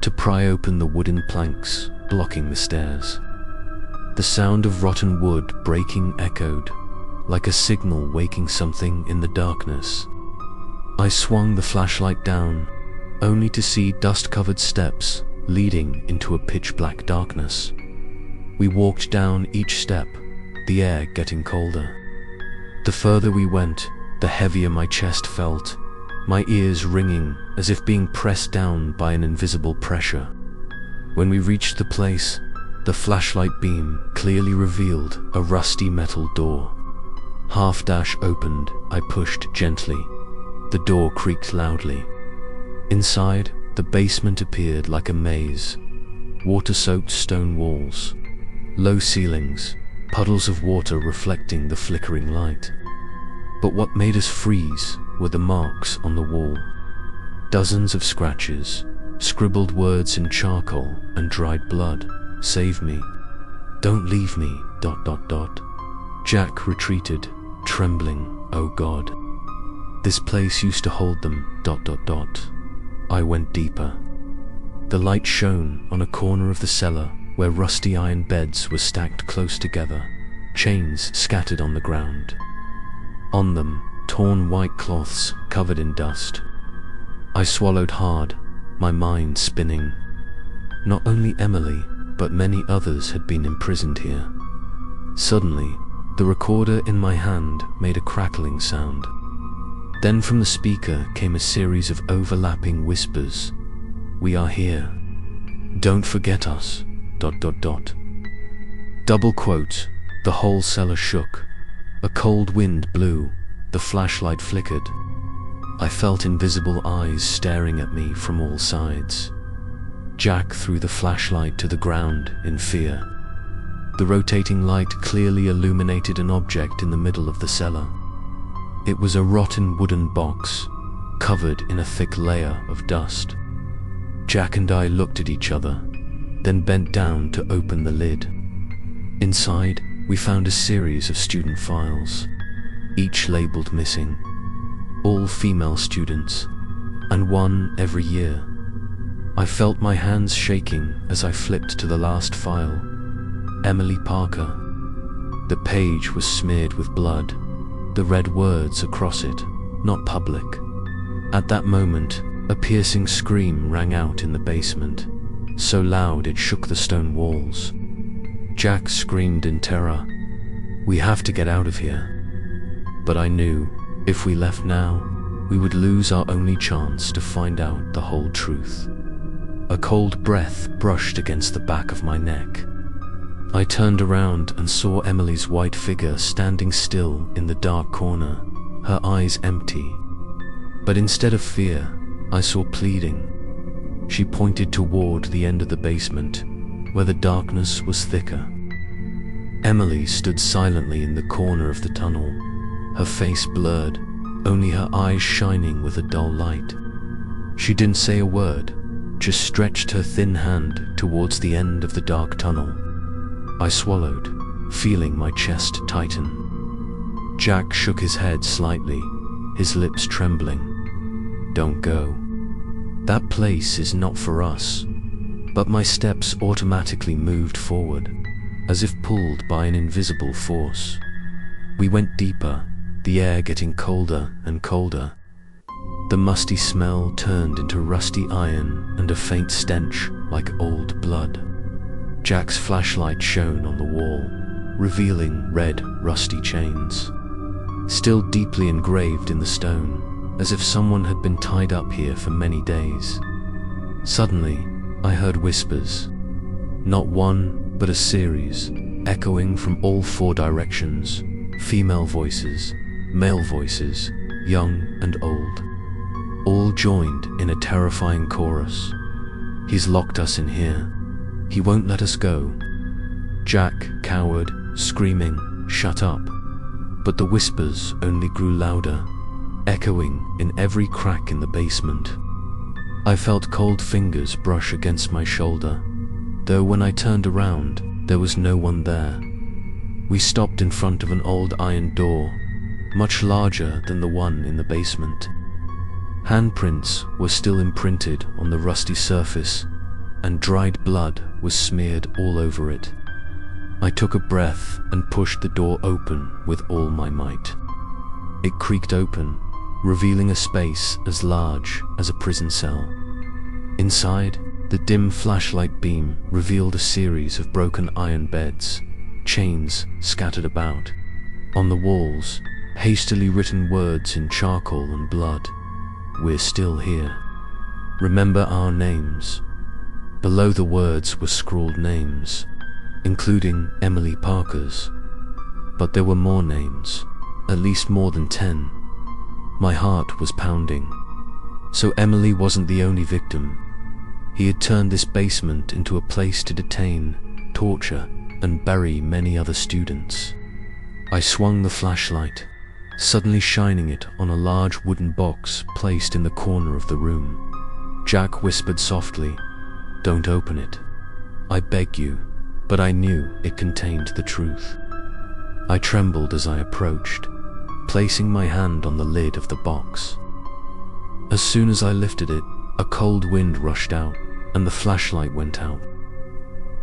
Speaker 1: to pry open the wooden planks blocking the stairs. The sound of rotten wood breaking echoed, like a signal waking something in the darkness. I swung the flashlight down, only to see dust-covered steps leading into a pitch-black darkness. We walked down each step, the air getting colder. The further we went, the heavier my chest felt, my ears ringing as if being pressed down by an invisible pressure. When we reached the place, the flashlight beam clearly revealed a rusty metal door. Half-dash opened, I pushed gently. The door creaked loudly. Inside, the basement appeared like a maze. Water-soaked stone walls, low ceilings, puddles of water reflecting the flickering light. But what made us freeze were the marks on the wall. Dozens of scratches, scribbled words in charcoal and dried blood. Save me. Don't leave me, ... Jack retreated, trembling. Oh God. This place used to hold them, ... I went deeper. The light shone on a corner of the cellar where rusty iron beds were stacked close together, chains scattered on the ground. On them, torn white cloths covered in dust. I swallowed hard, my mind spinning. Not only Emily, but many others had been imprisoned here. Suddenly, the recorder in my hand made a crackling sound. Then from the speaker came a series of overlapping whispers. We are here. Don't forget us, ... Double quote, the whole cellar shook. A cold wind blew, the flashlight flickered. I felt invisible eyes staring at me from all sides. Jack threw the flashlight to the ground in fear. The rotating light clearly illuminated an object in the middle of the cellar. It was a rotten wooden box, covered in a thick layer of dust. Jack and I looked at each other, then bent down to open the lid. Inside, we found a series of student files, each labeled missing. All female students, and one every year. I felt my hands shaking as I flipped to the last file. Emily Parker. The page was smeared with blood, the red words across it, not public. At that moment, a piercing scream rang out in the basement, so loud it shook the stone walls. Jack screamed in terror. We have to get out of here. But I knew, if we left now, we would lose our only chance to find out the whole truth. A cold breath brushed against the back of my neck. I turned around and saw Emily's white figure standing still in the dark corner, her eyes empty. But instead of fear, I saw pleading. She pointed toward the end of the basement, where the darkness was thicker. Emily stood silently in the corner of the tunnel, her face blurred, only her eyes shining with a dull light. She didn't say a word, just stretched her thin hand towards the end of the dark tunnel. I swallowed, feeling my chest tighten. Jack shook his head slightly, his lips trembling. Don't go. That place is not for us. But my steps automatically moved forward, as if pulled by an invisible force. We went deeper, the air getting colder and colder. The musty smell turned into rusty iron and a faint stench like old blood. Jack's flashlight shone on the wall, revealing red, rusty chains, still deeply engraved in the stone, as if someone had been tied up here for many days. Suddenly, I heard whispers, not one, but a series, echoing from all four directions, female voices, male voices, young and old, all joined in a terrifying chorus. He's locked us in here. He won't let us go. Jack cowered, screaming, shut up. but the whispers only grew louder, echoing in every crack in the basement. I felt cold fingers brush against my shoulder, though when I turned around, there was no one there. We stopped in front of an old iron door, much larger than the one in the basement. Handprints were still imprinted on the rusty surface, and dried blood was smeared all over it. I took a breath and pushed the door open with all my might. It creaked open, revealing a space as large as a prison cell. Inside, the dim flashlight beam revealed a series of broken iron beds, chains scattered about. On the walls, hastily written words in charcoal and blood. "We're still here. Remember our names." Below the words were scrawled names, including Emily Parker's. But there were more names, at least more than 10. My heart was pounding. So Emily wasn't the only victim. He had turned this basement into a place to detain, torture, and bury many other students. I swung the flashlight, suddenly shining it on a large wooden box placed in the corner of the room. Jack whispered softly, "Don't open it. I beg you," but I knew it contained the truth. I trembled as I approached, placing my hand on the lid of the box. As soon as I lifted it, a cold wind rushed out, and the flashlight went out.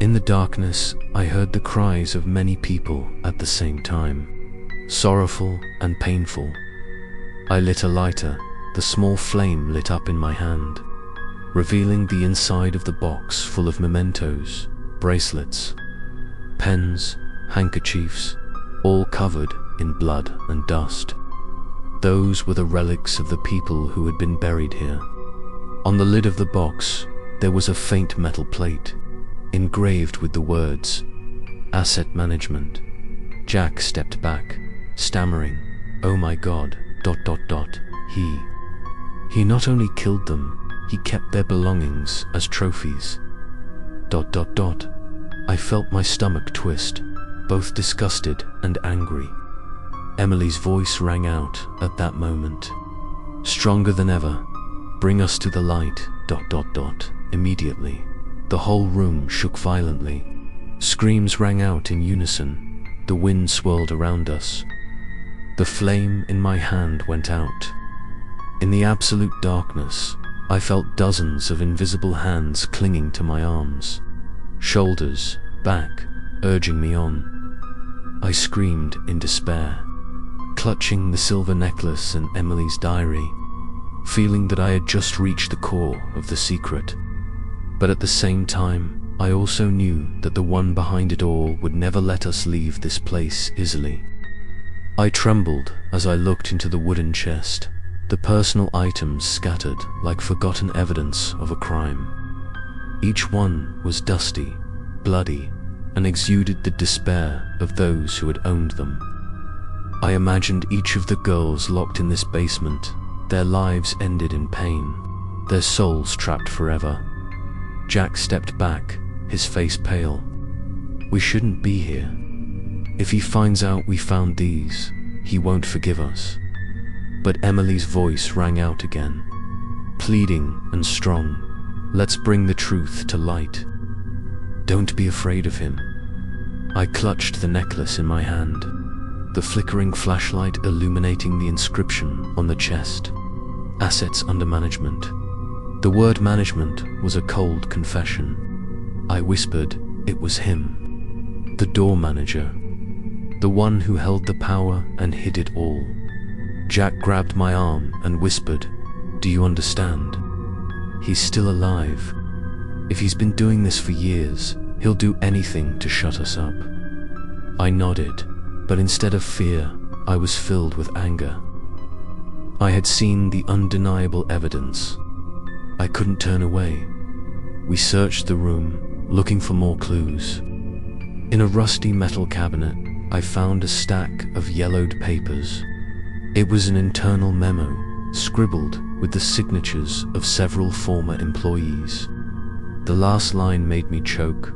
Speaker 1: In the darkness, I heard the cries of many people at the same time, sorrowful and painful. I lit a lighter. The small flame lit up in my hand, revealing the inside of the box full of mementos, bracelets, pens, handkerchiefs, all covered in blood and dust. Those were the relics of the people who had been buried here. On the lid of the box, there was a faint metal plate, engraved with the words, "Asset Management." Jack stepped back, stammering, "Oh my God, ... He not only killed them, he kept their belongings as trophies. ... I felt my stomach twist, both disgusted and angry. Emily's voice rang out at that moment, stronger than ever, "Bring us to the light, ... Immediately, the whole room shook violently. Screams rang out in unison. The wind swirled around us. The flame in my hand went out. In the absolute darkness, I felt dozens of invisible hands clinging to my arms, shoulders, back, urging me on. I screamed in despair, clutching the silver necklace and Emily's diary, feeling that I had just reached the core of the secret. But at the same time, I also knew that the one behind it all would never let us leave this place easily. I trembled as I looked into the wooden chest, the personal items scattered like forgotten evidence of a crime. Each one was dusty, bloody, and exuded the despair of those who had owned them. I imagined each of the girls locked in this basement, their lives ended in pain, their souls trapped forever. Jack stepped back, his face pale. "We shouldn't be here. If he finds out we found these, he won't forgive us." But Emily's voice rang out again, pleading and strong. "Let's bring the truth to light. Don't be afraid of him." I clutched the necklace in my hand, the flickering flashlight illuminating the inscription on the chest. Assets under management. The word management was a cold confession. I whispered it was him, the door manager, the one who held the power and hid it all. Jack grabbed my arm and whispered, "Do you understand? He's still alive. If he's been doing this for years, he'll do anything to shut us up." I nodded, but instead of fear, I was filled with anger. I had seen the undeniable evidence. I couldn't turn away. We searched the room, looking for more clues. In a rusty metal cabinet, I found a stack of yellowed papers. It was an internal memo, scribbled with the signatures of several former employees. The last line made me choke.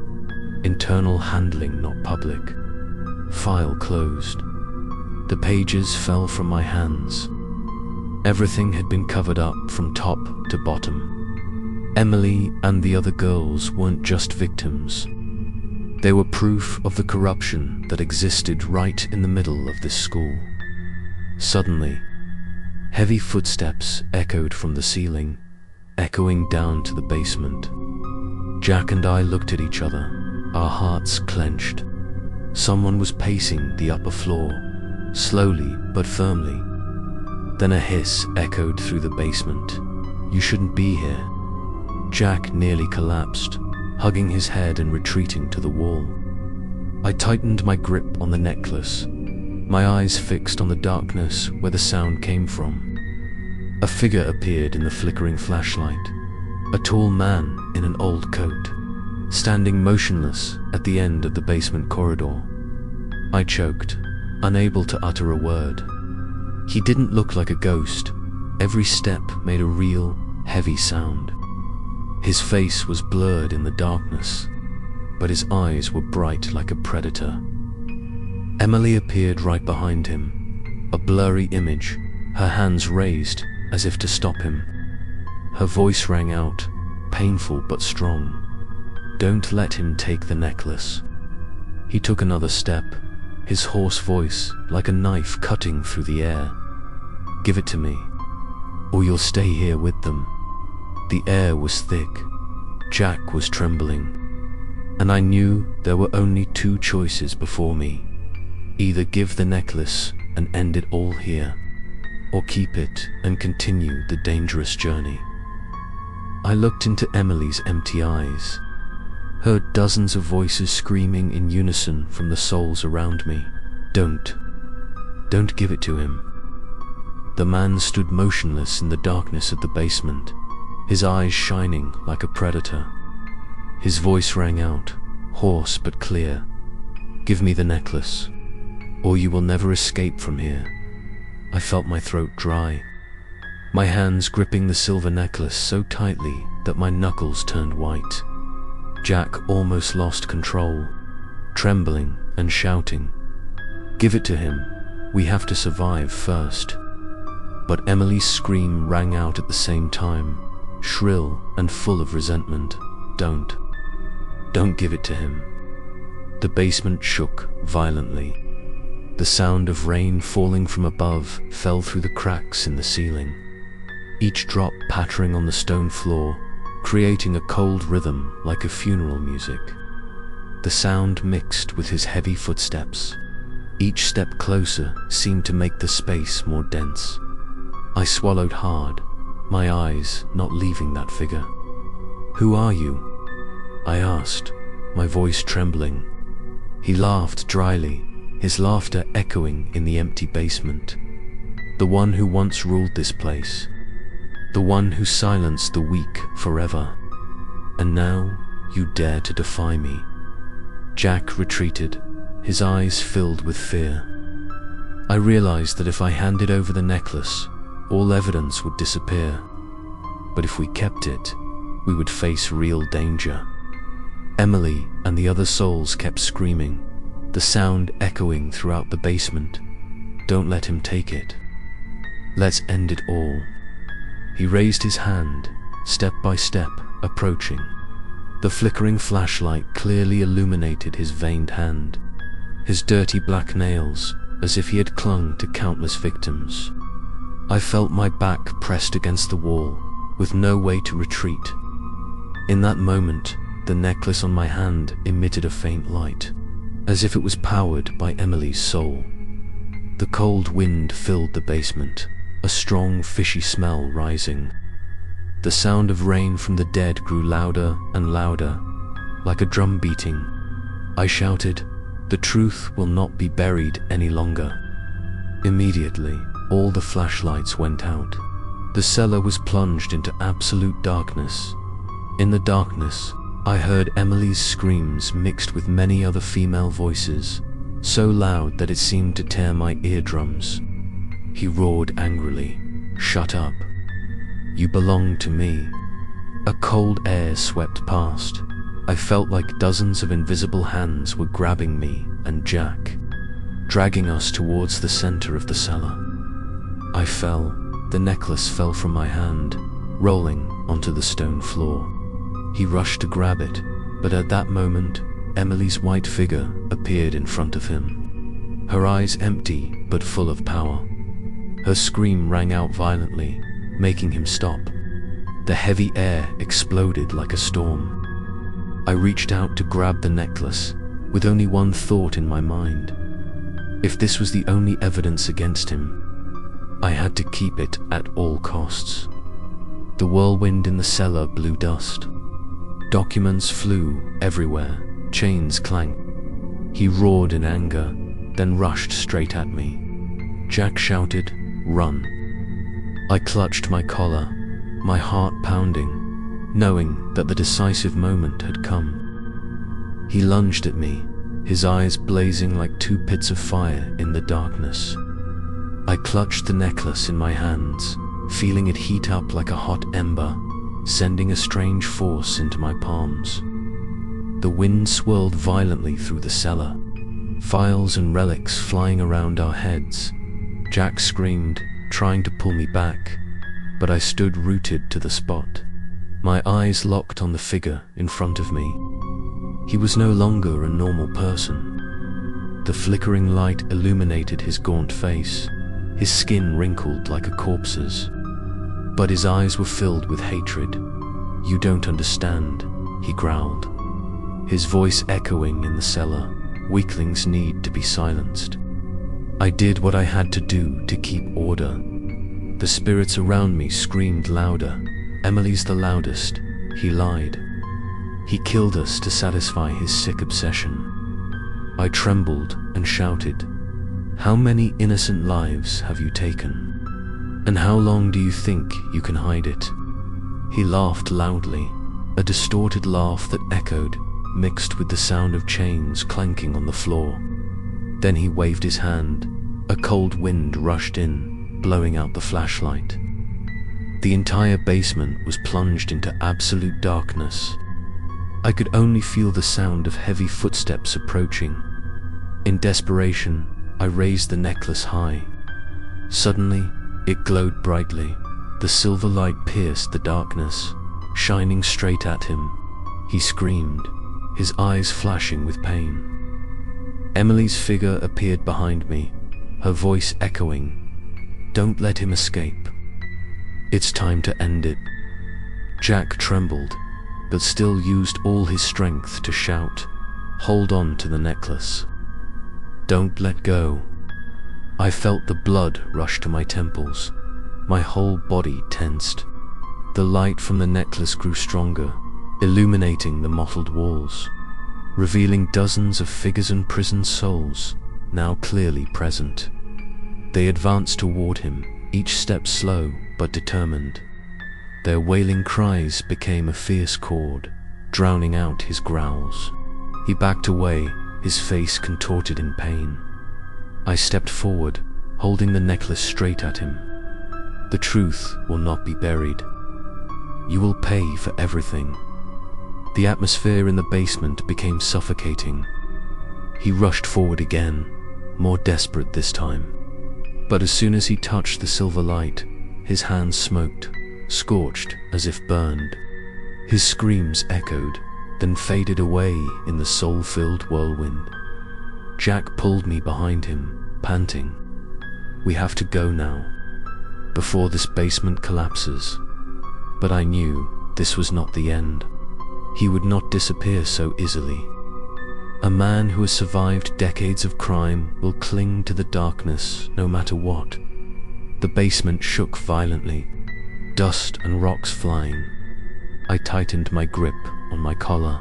Speaker 1: "Internal handling not public. File closed." The pages fell from my hands. Everything had been covered up from top to bottom. Emily and the other girls weren't just victims. They were proof of the corruption that existed right in the middle of this school. Suddenly, heavy footsteps echoed from the ceiling, echoing down to the basement. Jack and I looked at each other, our hearts clenched. Someone was pacing the upper floor, slowly but firmly. Then a hiss echoed through the basement. "You shouldn't be here." Jack nearly collapsed, hugging his head and retreating to the wall. I tightened my grip on the necklace, my eyes fixed on the darkness where the sound came from. A figure appeared in the flickering flashlight, a tall man in an old coat, standing motionless at the end of the basement corridor. I choked, unable to utter a word. He didn't look like a ghost. Every step made a real, heavy sound. His face was blurred in the darkness, but his eyes were bright like a predator. Emily appeared right behind him, a blurry image, her hands raised as if to stop him. Her voice rang out, painful but strong. "Don't let him take the necklace." He took another step, his hoarse voice like a knife cutting through the air. "Give it to me, or you'll stay here with them." The air was thick. Jack was trembling, and I knew there were only two choices before me. Either give the necklace and end it all here, or keep it and continue the dangerous journey. I looked into Emily's empty eyes, heard dozens of voices screaming in unison from the souls around me. Don't give it to him." The man stood motionless in the darkness of the basement, his eyes shining like a predator. His voice rang out, hoarse but clear. "Give me the necklace, or you will never escape from here." I felt my throat dry, my hands gripping the silver necklace so tightly that my knuckles turned white. Jack almost lost control, trembling and shouting, "Give it to him, we have to survive first." But Emily's scream rang out at the same time, shrill and full of resentment. Don't give it to him." The basement shook violently. The sound of rain falling from above fell through the cracks in the ceiling, each drop pattering on the stone floor, creating a cold rhythm like a funeral music. The sound mixed with his heavy footsteps. Each step closer seemed to make the space more dense. I swallowed hard, my eyes not leaving that figure. "Who are you?" I asked, my voice trembling. He laughed dryly, his laughter echoing in the empty basement. "The one who once ruled this place. The one who silenced the weak forever. And now you dare to defy me." Jack retreated, his eyes filled with fear. I realized that if I handed over the necklace, all evidence would disappear. But if we kept it, we would face real danger. Emily and the other souls kept screaming, the sound echoing throughout the basement. "Don't let him take it. Let's end it all." He raised his hand, step by step, approaching. The flickering flashlight clearly illuminated his veined hand, his dirty black nails, as if he had clung to countless victims. I felt my back pressed against the wall, with no way to retreat. In that moment, the necklace on my hand emitted a faint light, as if it was powered by Emily's soul. The cold wind filled the basement, a strong, fishy smell rising. The sound of rain from the dead grew louder and louder, like a drum beating. I shouted, "The truth will not be buried any longer." Immediately, all the flashlights went out. The cellar was plunged into absolute darkness. In the darkness, I heard Emily's screams mixed with many other female voices, so loud that it seemed to tear my eardrums. He roared angrily, "Shut up. You belong to me." A cold air swept past. I felt like dozens of invisible hands were grabbing me and Jack. dragging us towards the center of the cellar. I fell. The necklace fell from my hand, rolling onto the stone floor. He rushed to grab it, but at that moment, Emily's white figure appeared in front of him. Her eyes empty but full of power. Her scream rang out violently, making him stop. The heavy air exploded like a storm. I reached out to grab the necklace, with only one thought in my mind. If this was the only evidence against him, I had to keep it at all costs. The whirlwind in the cellar blew dust. Documents flew everywhere, chains clanked. He roared in anger, then rushed straight at me. Jack shouted, "Run." I clutched my collar, my heart pounding, knowing that the decisive moment had come. He lunged at me, his eyes blazing like two pits of fire in the darkness. I clutched the necklace in my hands, feeling it heat up like a hot ember, sending a strange force into my palms. The wind swirled violently through the cellar, files and relics flying around our heads. Jack screamed, trying to pull me back, but I stood rooted to the spot, my eyes locked on the figure in front of me. He was no longer a normal person. The flickering light illuminated his gaunt face, his skin wrinkled like a corpse's. But his eyes were filled with hatred. "You don't understand," he growled, his voice echoing in the cellar. Weaklings need to be silenced. I did what I had to do to keep order. The spirits around me screamed louder. "Emily's the loudest," he lied. "He killed us to satisfy his sick obsession." I trembled and shouted, "How many innocent lives have you taken? And how long do you think you can hide it?" He laughed loudly, a distorted laugh that echoed, mixed with the sound of chains clanking on the floor. Then he waved his hand. A cold wind rushed in, blowing out the flashlight. The entire basement was plunged into absolute darkness. I could only feel the sound of heavy footsteps approaching. In desperation, I raised the necklace high. Suddenly, it glowed brightly. The silver light pierced the darkness, shining straight at him. He screamed, his eyes flashing with pain. Emily's figure appeared behind me, her voice echoing, "Don't let him escape. It's time to end it." Jack trembled, but still used all his strength to shout, "Hold on to the necklace. Don't let go." I felt the blood rush to my temples. My whole body tensed. The light from the necklace grew stronger, illuminating the mottled walls, revealing dozens of figures and prison souls, now clearly present. They advanced toward him, each step slow but determined. Their wailing cries became a fierce chord, drowning out his growls. He backed away, his face contorted in pain. I stepped forward, holding the necklace straight at him. "The truth will not be buried. You will pay for everything." The atmosphere in the basement became suffocating. He rushed forward again, more desperate this time. But as soon as he touched the silver light, his hands smoked, scorched as if burned. His screams echoed, then faded away in the soul-filled whirlwind. Jack pulled me behind him, panting. "We have to go now, before this basement collapses." But I knew this was not the end. He would not disappear so easily. A man who has survived decades of crime will cling to the darkness no matter what. The basement shook violently, dust and rocks flying. I tightened my grip on my collar,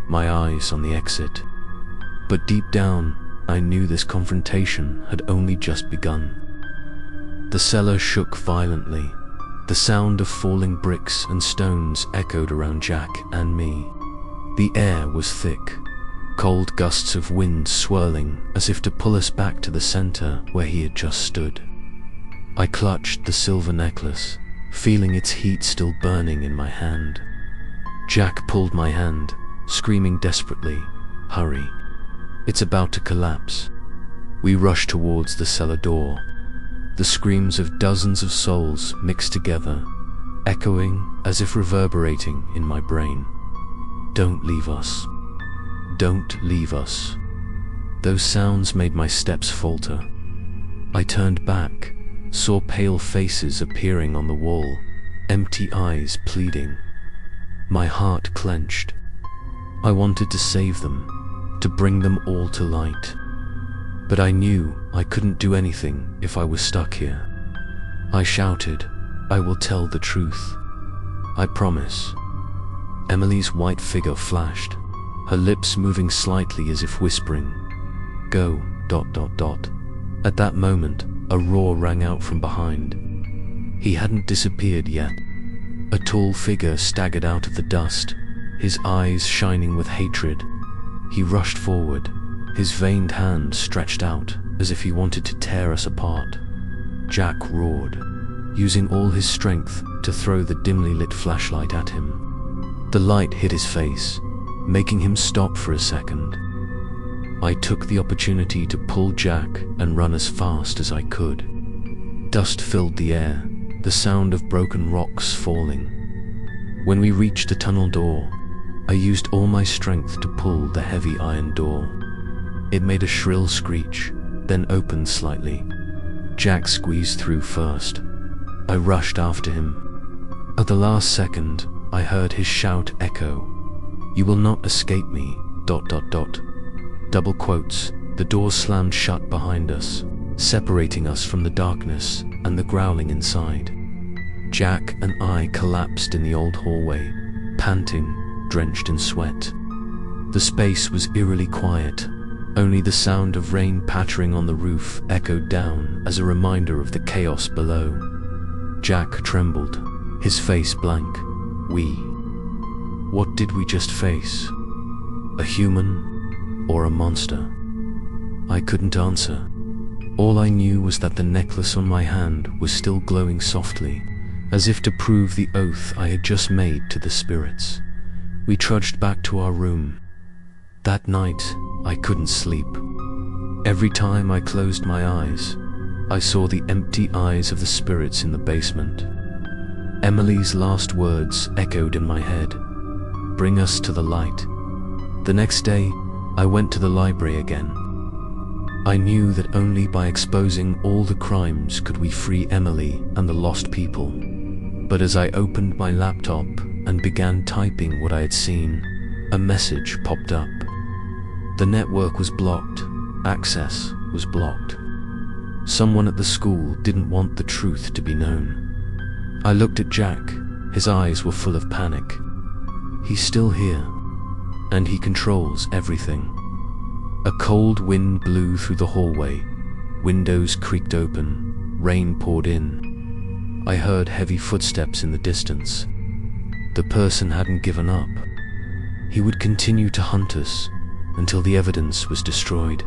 Speaker 1: my eyes on the exit. But deep down, I knew this confrontation had only just begun. The cellar shook violently. The sound of falling bricks and stones echoed around Jack and me. The air was thick, cold gusts of wind swirling as if to pull us back to the center where he had just stood. I clutched the silver necklace, feeling its heat still burning in my hand. Jack pulled my hand, screaming desperately, "Hurry. It's about to collapse." We rushed towards the cellar door. The screams of dozens of souls mixed together, echoing as if reverberating in my brain. "Don't leave us. Don't leave us." Those sounds made my steps falter. I turned back, saw pale faces appearing on the wall, empty eyes pleading. My heart clenched. I wanted to save them, to bring them all to light. But I knew I couldn't do anything if I was stuck here. I shouted, "I will tell the truth. I promise." Emily's white figure flashed, her lips moving slightly as if whispering, "Go, ... At that moment, a roar rang out from behind. He hadn't disappeared yet. A tall figure staggered out of the dust, his eyes shining with hatred. He rushed forward, his veined hand stretched out as if he wanted to tear us apart. Jack roared, using all his strength to throw the dimly lit flashlight at him. The light hit his face, making him stop for a second. I took the opportunity to pull Jack and run as fast as I could. Dust filled the air, the sound of broken rocks falling. When we reached the tunnel door, I used all my strength to pull the heavy iron door. It made a shrill screech, then opened slightly. Jack squeezed through first. I rushed after him. At the last second, I heard his shout echo, "You will not escape me, ... Double quotes. The door slammed shut behind us, separating us from the darkness and the growling inside. Jack and I collapsed in the old hallway, panting, drenched in sweat. The space was eerily quiet. Only the sound of rain pattering on the roof echoed down as a reminder of the chaos below. Jack trembled, his face blank. What did we just face? A human or a monster? I couldn't answer. All I knew was that the necklace on my hand was still glowing softly, as if to prove the oath I had just made to the spirits. We trudged back to our room. That night, I couldn't sleep. Every time I closed my eyes, I saw the empty eyes of the spirits in the basement. Emily's last words echoed in my head, "Bring us to the light." The next day, I went to the library again. I knew that only by exposing all the crimes could we free Emily and the lost people. But as I opened my laptop and began typing what I had seen, a message popped up. The network was blocked. Access was blocked. Someone at the school didn't want the truth to be known. I looked at Jack. His eyes were full of panic. He's still here, and he controls everything. A cold wind blew through the hallway. Windows creaked open. Rain poured in. I heard heavy footsteps in the distance. The person hadn't given up. He would continue to hunt us until the evidence was destroyed.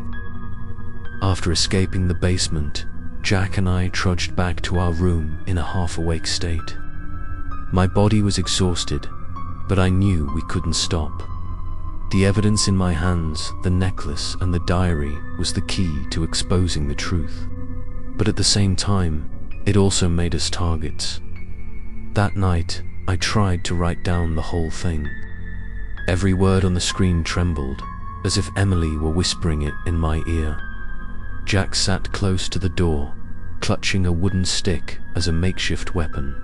Speaker 1: After escaping the basement, Jack and I trudged back to our room in a half-awake state. My body was exhausted, but I knew we couldn't stop. The evidence in my hands, the necklace and the diary, was the key to exposing the truth. But at the same time, it also made us targets. That night, I tried to write down the whole thing. Every word on the screen trembled, as if Emily were whispering it in my ear. Jack sat close to the door, clutching a wooden stick as a makeshift weapon.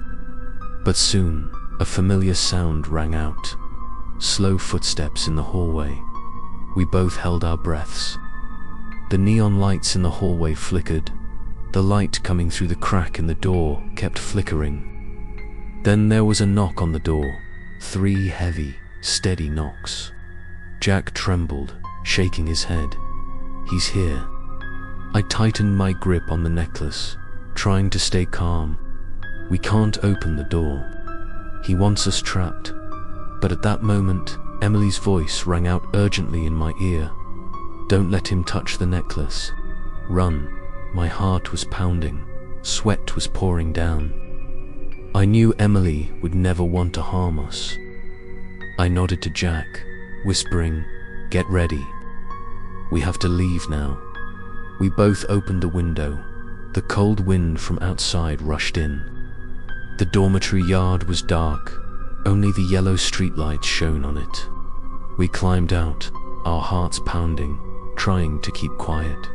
Speaker 1: But soon, a familiar sound rang out. Slow footsteps in the hallway. We both held our breaths. The neon lights in the hallway flickered. The light coming through the crack in the door kept flickering. Then there was a knock on the door. 3 heavy, steady knocks. Jack trembled, shaking his head. He's here. I tightened my grip on the necklace, trying to stay calm. We can't open the door. He wants us trapped. But at that moment, Emily's voice rang out urgently in my ear. Don't let him touch the necklace. Run. My heart was pounding. Sweat was pouring down. I knew Emily would never want to harm us. I nodded to Jack, whispering, "Get ready. We have to leave now." We both opened the window. The cold wind from outside rushed in. The dormitory yard was dark. Only the yellow streetlights shone on it. We climbed out, our hearts pounding, trying to keep quiet.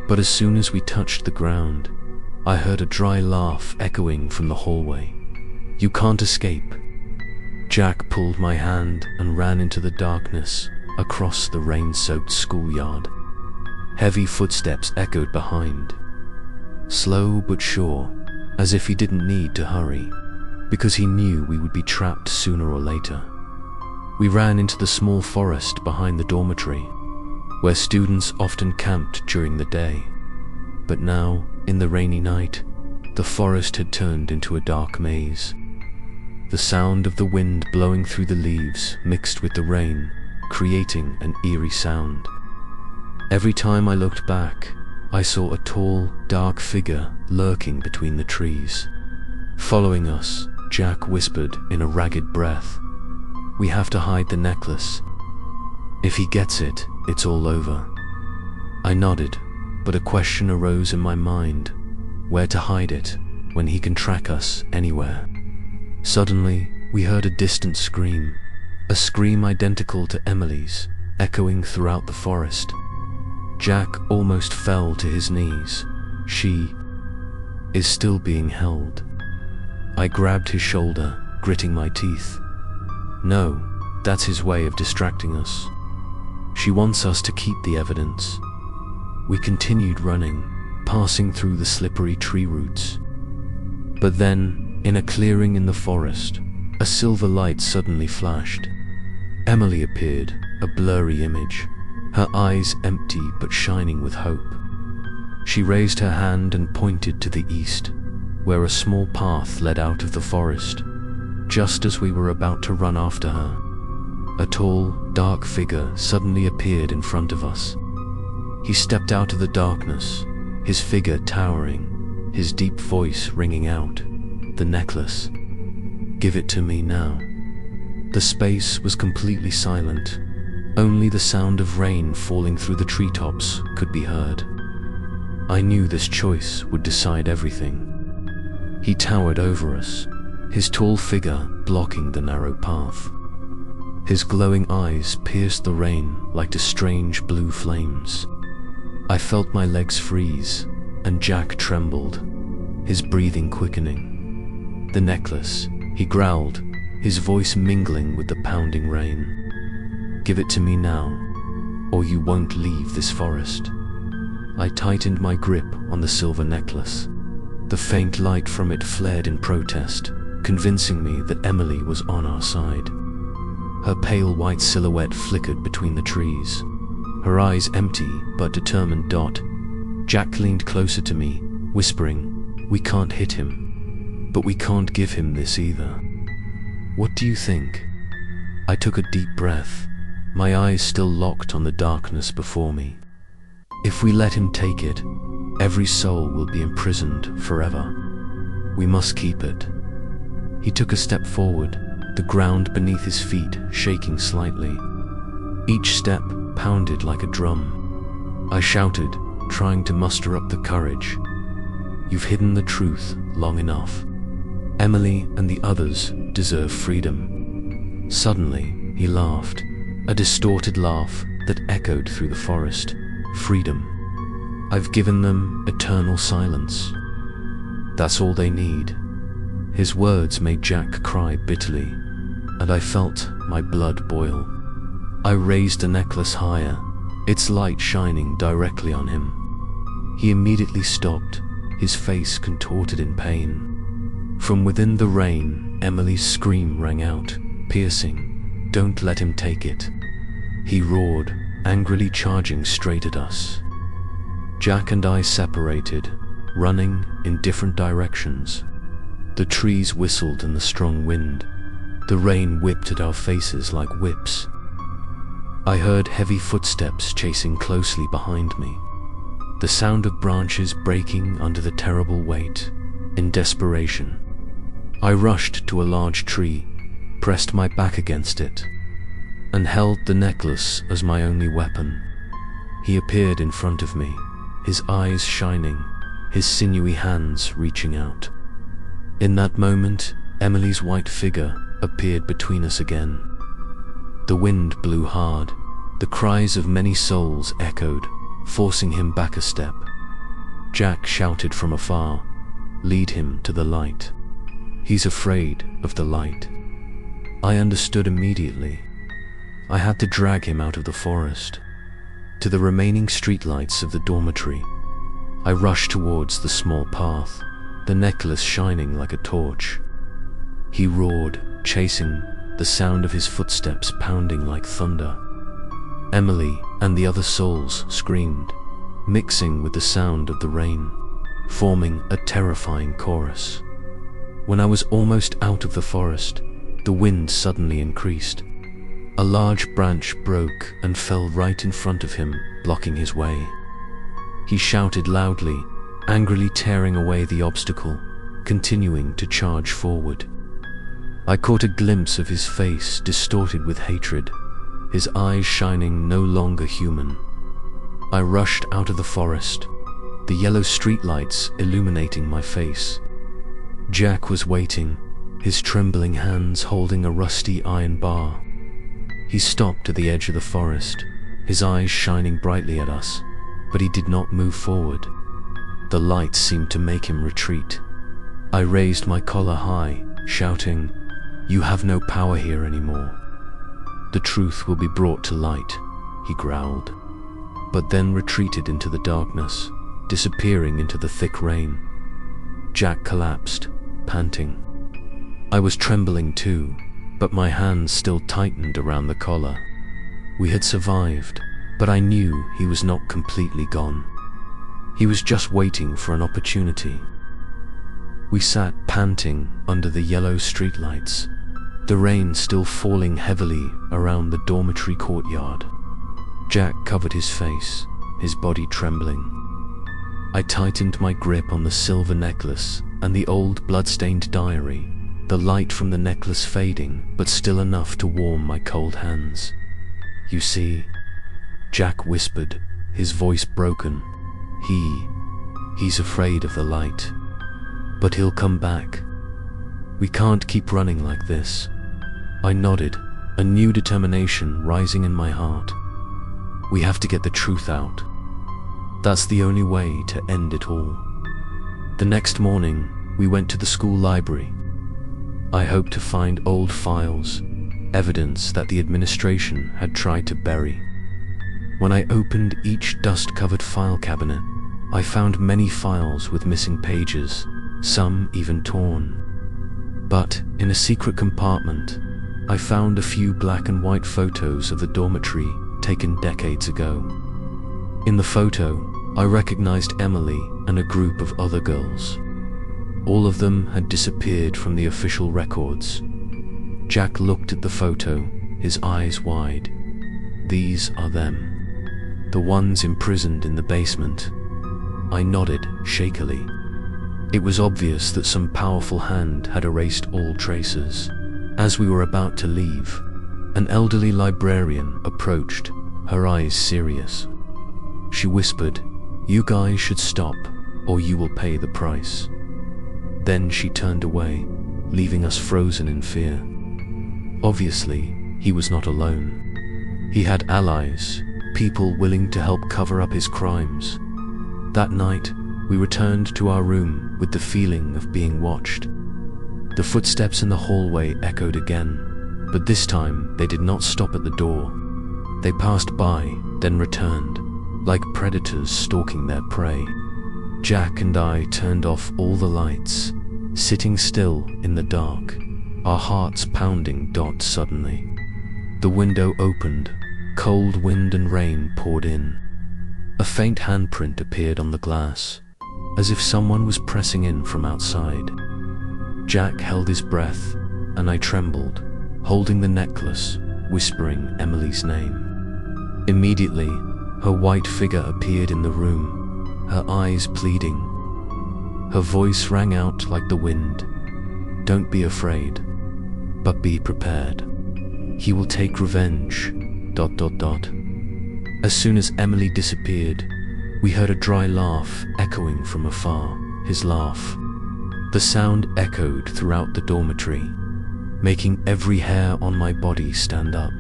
Speaker 1: But as soon as we touched the ground, I heard a dry laugh echoing from the hallway. "You can't escape." Jack pulled my hand and ran into the darkness, across the rain-soaked schoolyard. Heavy footsteps echoed behind. Slow but sure, as if he didn't need to hurry, because he knew we would be trapped sooner or later. We ran into the small forest behind the dormitory, where students often camped during the day. But now, in the rainy night, the forest had turned into a dark maze. The sound of the wind blowing through the leaves mixed with the rain, creating an eerie sound. Every time I looked back, I saw a tall, dark figure lurking between the trees. Following us, Jack whispered in a ragged breath, "We have to hide the necklace. If he gets it, it's all over." I nodded, but a question arose in my mind: where to hide it when he can track us anywhere? Suddenly, we heard a distant scream, a scream identical to Emily's, echoing throughout the forest. Jack almost fell to his knees. She is still being held. I grabbed his shoulder, gritting my teeth. No, that's his way of distracting us. She wants us to keep the evidence. We continued running, passing through the slippery tree roots. But then, in a clearing in the forest, a silver light suddenly flashed. Emily appeared, a blurry image, her eyes empty but shining with hope. She raised her hand and pointed to the east, where a small path led out of the forest. Just as we were about to run after her, a tall, dark figure suddenly appeared in front of us. He stepped out of the darkness, his figure towering, his deep voice ringing out, "The necklace. Give it to me now." The space was completely silent. Only the sound of rain falling through the treetops could be heard. I knew this choice would decide everything. He towered over us, his tall figure blocking the narrow path. His glowing eyes pierced the rain like strange blue flames. I felt my legs freeze, and Jack trembled, his breathing quickening. "The necklace," he growled, his voice mingling with the pounding rain. "Give it to me now, or you won't leave this forest." I tightened my grip on the silver necklace. The faint light from it flared in protest, convincing me that Emily was on our side. Her pale white silhouette flickered between the trees, her eyes empty but determined. Jack leaned closer to me, whispering, "We can't hit him, but we can't give him this either. What do you think?" I took a deep breath, my eyes still locked on the darkness before me. "If we let him take it, every soul will be imprisoned forever. We must keep it." He took a step forward, the ground beneath his feet shaking slightly. Each step pounded like a drum. I shouted, trying to muster up the courage, "You've hidden the truth long enough. Emily and the others deserve freedom." Suddenly, he laughed, a distorted laugh that echoed through the forest. "Freedom. I've given them eternal silence. That's all they need." His words made Jack cry bitterly, and I felt my blood boil. I raised the necklace higher, its light shining directly on him. He immediately stopped, his face contorted in pain. From within the rain, Emily's scream rang out, piercing, "Don't let him take it." He roared, angrily charging straight at us. Jack and I separated, running in different directions. The trees whistled in the strong wind. The rain whipped at our faces like whips. I heard heavy footsteps chasing closely behind me, the sound of branches breaking under the terrible weight. In desperation, I rushed to a large tree, pressed my back against it, and held the necklace as my only weapon. He appeared in front of me, his eyes shining, his sinewy hands reaching out. In that moment, Emily's white figure appeared between us again. The wind blew hard, the cries of many souls echoed, forcing him back a step. Jack shouted from afar, "Lead him to the light. He's afraid of the light." I understood immediately. I had to drag him out of the forest, to the remaining streetlights of the dormitory. I rushed towards the small path, the necklace shining like a torch. He roared, chasing, the sound of his footsteps pounding like thunder. Emily and the other souls screamed, mixing with the sound of the rain, forming a terrifying chorus. When I was almost out of the forest, the wind suddenly increased. A large branch broke and fell right in front of him, blocking his way. He shouted loudly, angrily tearing away the obstacle, continuing to charge forward. I caught a glimpse of his face distorted with hatred, his eyes shining no longer human. I rushed out of the forest, the yellow streetlights illuminating my face. Jack was waiting, his trembling hands holding a rusty iron bar. He stopped at the edge of the forest, his eyes shining brightly at us, but he did not move forward. The light seemed to make him retreat. I raised my collar high, shouting, "You have no power here anymore. The truth will be brought to light," he growled, but then retreated into the darkness, disappearing into the thick rain. Jack collapsed, panting. I was trembling too, but my hands still tightened around the collar. We had survived, but I knew he was not completely gone. He was just waiting for an opportunity. We sat panting under the yellow streetlights, the rain still falling heavily around the dormitory courtyard. Jack covered his face, his body trembling. I tightened my grip on the silver necklace and the old blood-stained diary, the light from the necklace fading, but still enough to warm my cold hands. "You see," Jack whispered, his voice broken. He's afraid of the light. But he'll come back. We can't keep running like this." I nodded, a new determination rising in my heart. We have to get the truth out. That's the only way to end it all. The next morning, we went to the school library. I hoped to find old files, evidence that the administration had tried to bury. When I opened each dust-covered file cabinet, I found many files with missing pages, some even torn. But in a secret compartment, I found a few black and white photos of the dormitory taken decades ago. In the photo, I recognized Emily and a group of other girls. All of them had disappeared from the official records. Jack looked at the photo, his eyes wide. "These are them. The ones imprisoned in the basement." I nodded shakily. It was obvious that some powerful hand had erased all traces. As we were about to leave, an elderly librarian approached, her eyes serious. She whispered, "You guys should stop, or you will pay the price." Then she turned away, leaving us frozen in fear. Obviously, he was not alone. He had allies, people willing to help cover up his crimes. That night, we returned to our room with the feeling of being watched. The footsteps in the hallway echoed again, but this time they did not stop at the door. They passed by, then returned, like predators stalking their prey. Jack and I turned off all the lights, sitting still in the dark, our hearts pounding. Suddenly, the window opened, cold wind and rain poured in. A faint handprint appeared on the glass, as if someone was pressing in from outside. Jack held his breath, and I trembled, holding the necklace, whispering Emily's name. Immediately, her white figure appeared in the room, her eyes pleading. Her voice rang out like the wind. "Don't be afraid, but be prepared. He will take revenge. As soon as Emily disappeared, We heard a dry laugh echoing from afar, his laugh. The sound echoed throughout the dormitory, making every hair on my body stand up.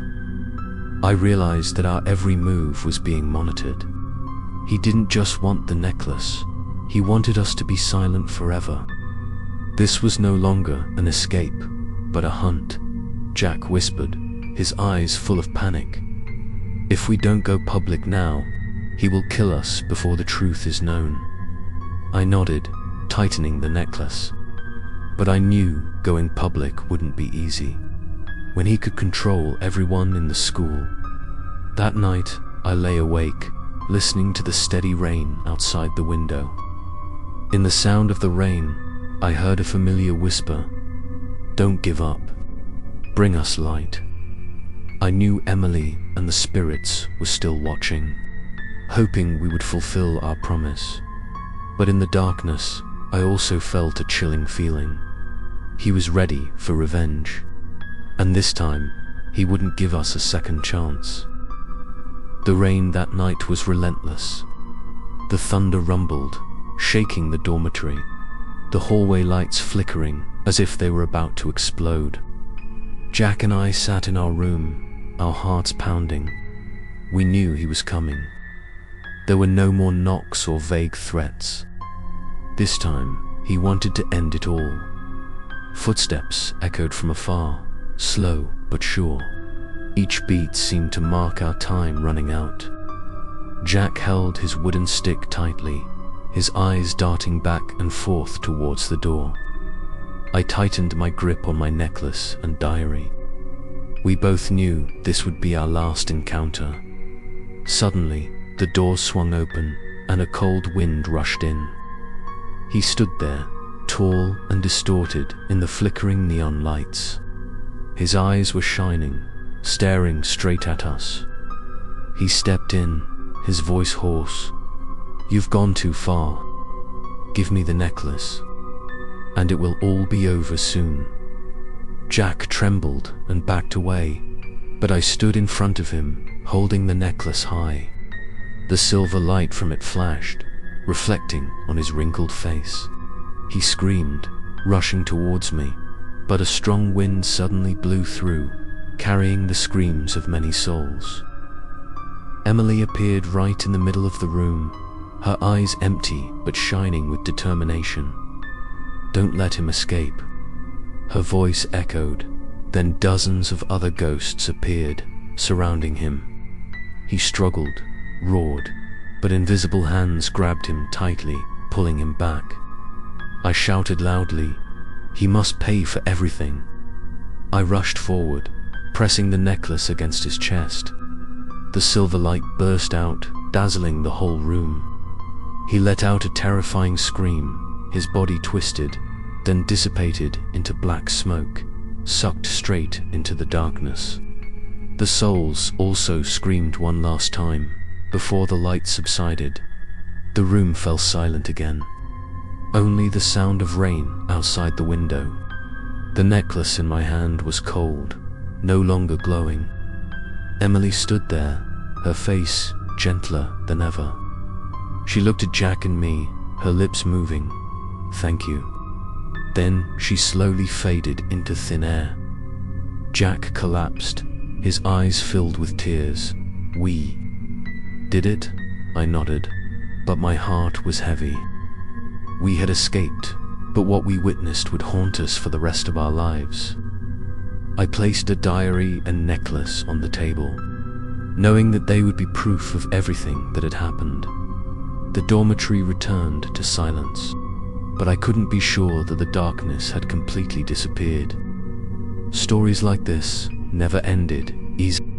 Speaker 1: I realized that our every move was being monitored. He didn't just want the necklace, he wanted us to be silent forever. This was no longer an escape, but a hunt, Jack whispered, his eyes full of panic. If we don't go public now, he will kill us before the truth is known. I nodded, tightening the necklace. But I knew going public wouldn't be easy, when he could control everyone in the school. That night, I lay awake, listening to the steady rain outside the window. In the sound of the rain, I heard a familiar whisper, "Don't give up. Bring us light." I knew Emily and the spirits were still watching, hoping we would fulfill our promise. But in the darkness, I also felt a chilling feeling. He was ready for revenge, and this time, he wouldn't give us a second chance. The rain that night was relentless. The thunder rumbled, shaking the dormitory, the hallway lights flickering as if they were about to explode. Jack and I sat in our room, our hearts pounding. We knew he was coming. There were no more knocks or vague threats. This time, he wanted to end it all. Footsteps echoed from afar, slow but sure. Each beat seemed to mark our time running out. Jack held his wooden stick tightly, his eyes darting back and forth towards the door. I tightened my grip on my necklace and diary. We both knew this would be our last encounter. Suddenly, the door swung open and a cold wind rushed in. He stood there, tall and distorted in the flickering neon lights. His eyes were shining, staring straight at us. He stepped in, his voice hoarse. "You've gone too far. Give me the necklace, and it will all be over soon." Jack trembled and backed away, but I stood in front of him, holding the necklace high. The silver light from it flashed, reflecting on his wrinkled face. He screamed, rushing towards me, but a strong wind suddenly blew through, carrying the screams of many souls. Emily appeared right in the middle of the room, her eyes empty but shining with determination. "Don't let him escape." Her voice echoed, then dozens of other ghosts appeared, surrounding him. He struggled, roared, but invisible hands grabbed him tightly, pulling him back. I shouted loudly, "He must pay for everything." I rushed forward, pressing the necklace against his chest. The silver light burst out, dazzling the whole room. He let out a terrifying scream, his body twisted, then dissipated into black smoke, sucked straight into the darkness. The souls also screamed one last time, before the light subsided. The room fell silent again. Only the sound of rain outside the window. The necklace in my hand was cold, no longer glowing. Emily stood there, her face gentler than ever. She looked at Jack and me, her lips moving. "Thank you." Then she slowly faded into thin air. Jack collapsed, his eyes filled with tears. "We did it?" I nodded, but my heart was heavy. We had escaped, but what we witnessed would haunt us for the rest of our lives. I placed a diary and necklace on the table, knowing that they would be proof of everything that had happened. The dormitory returned to silence, but I couldn't be sure that the darkness had completely disappeared. Stories like this never ended easily.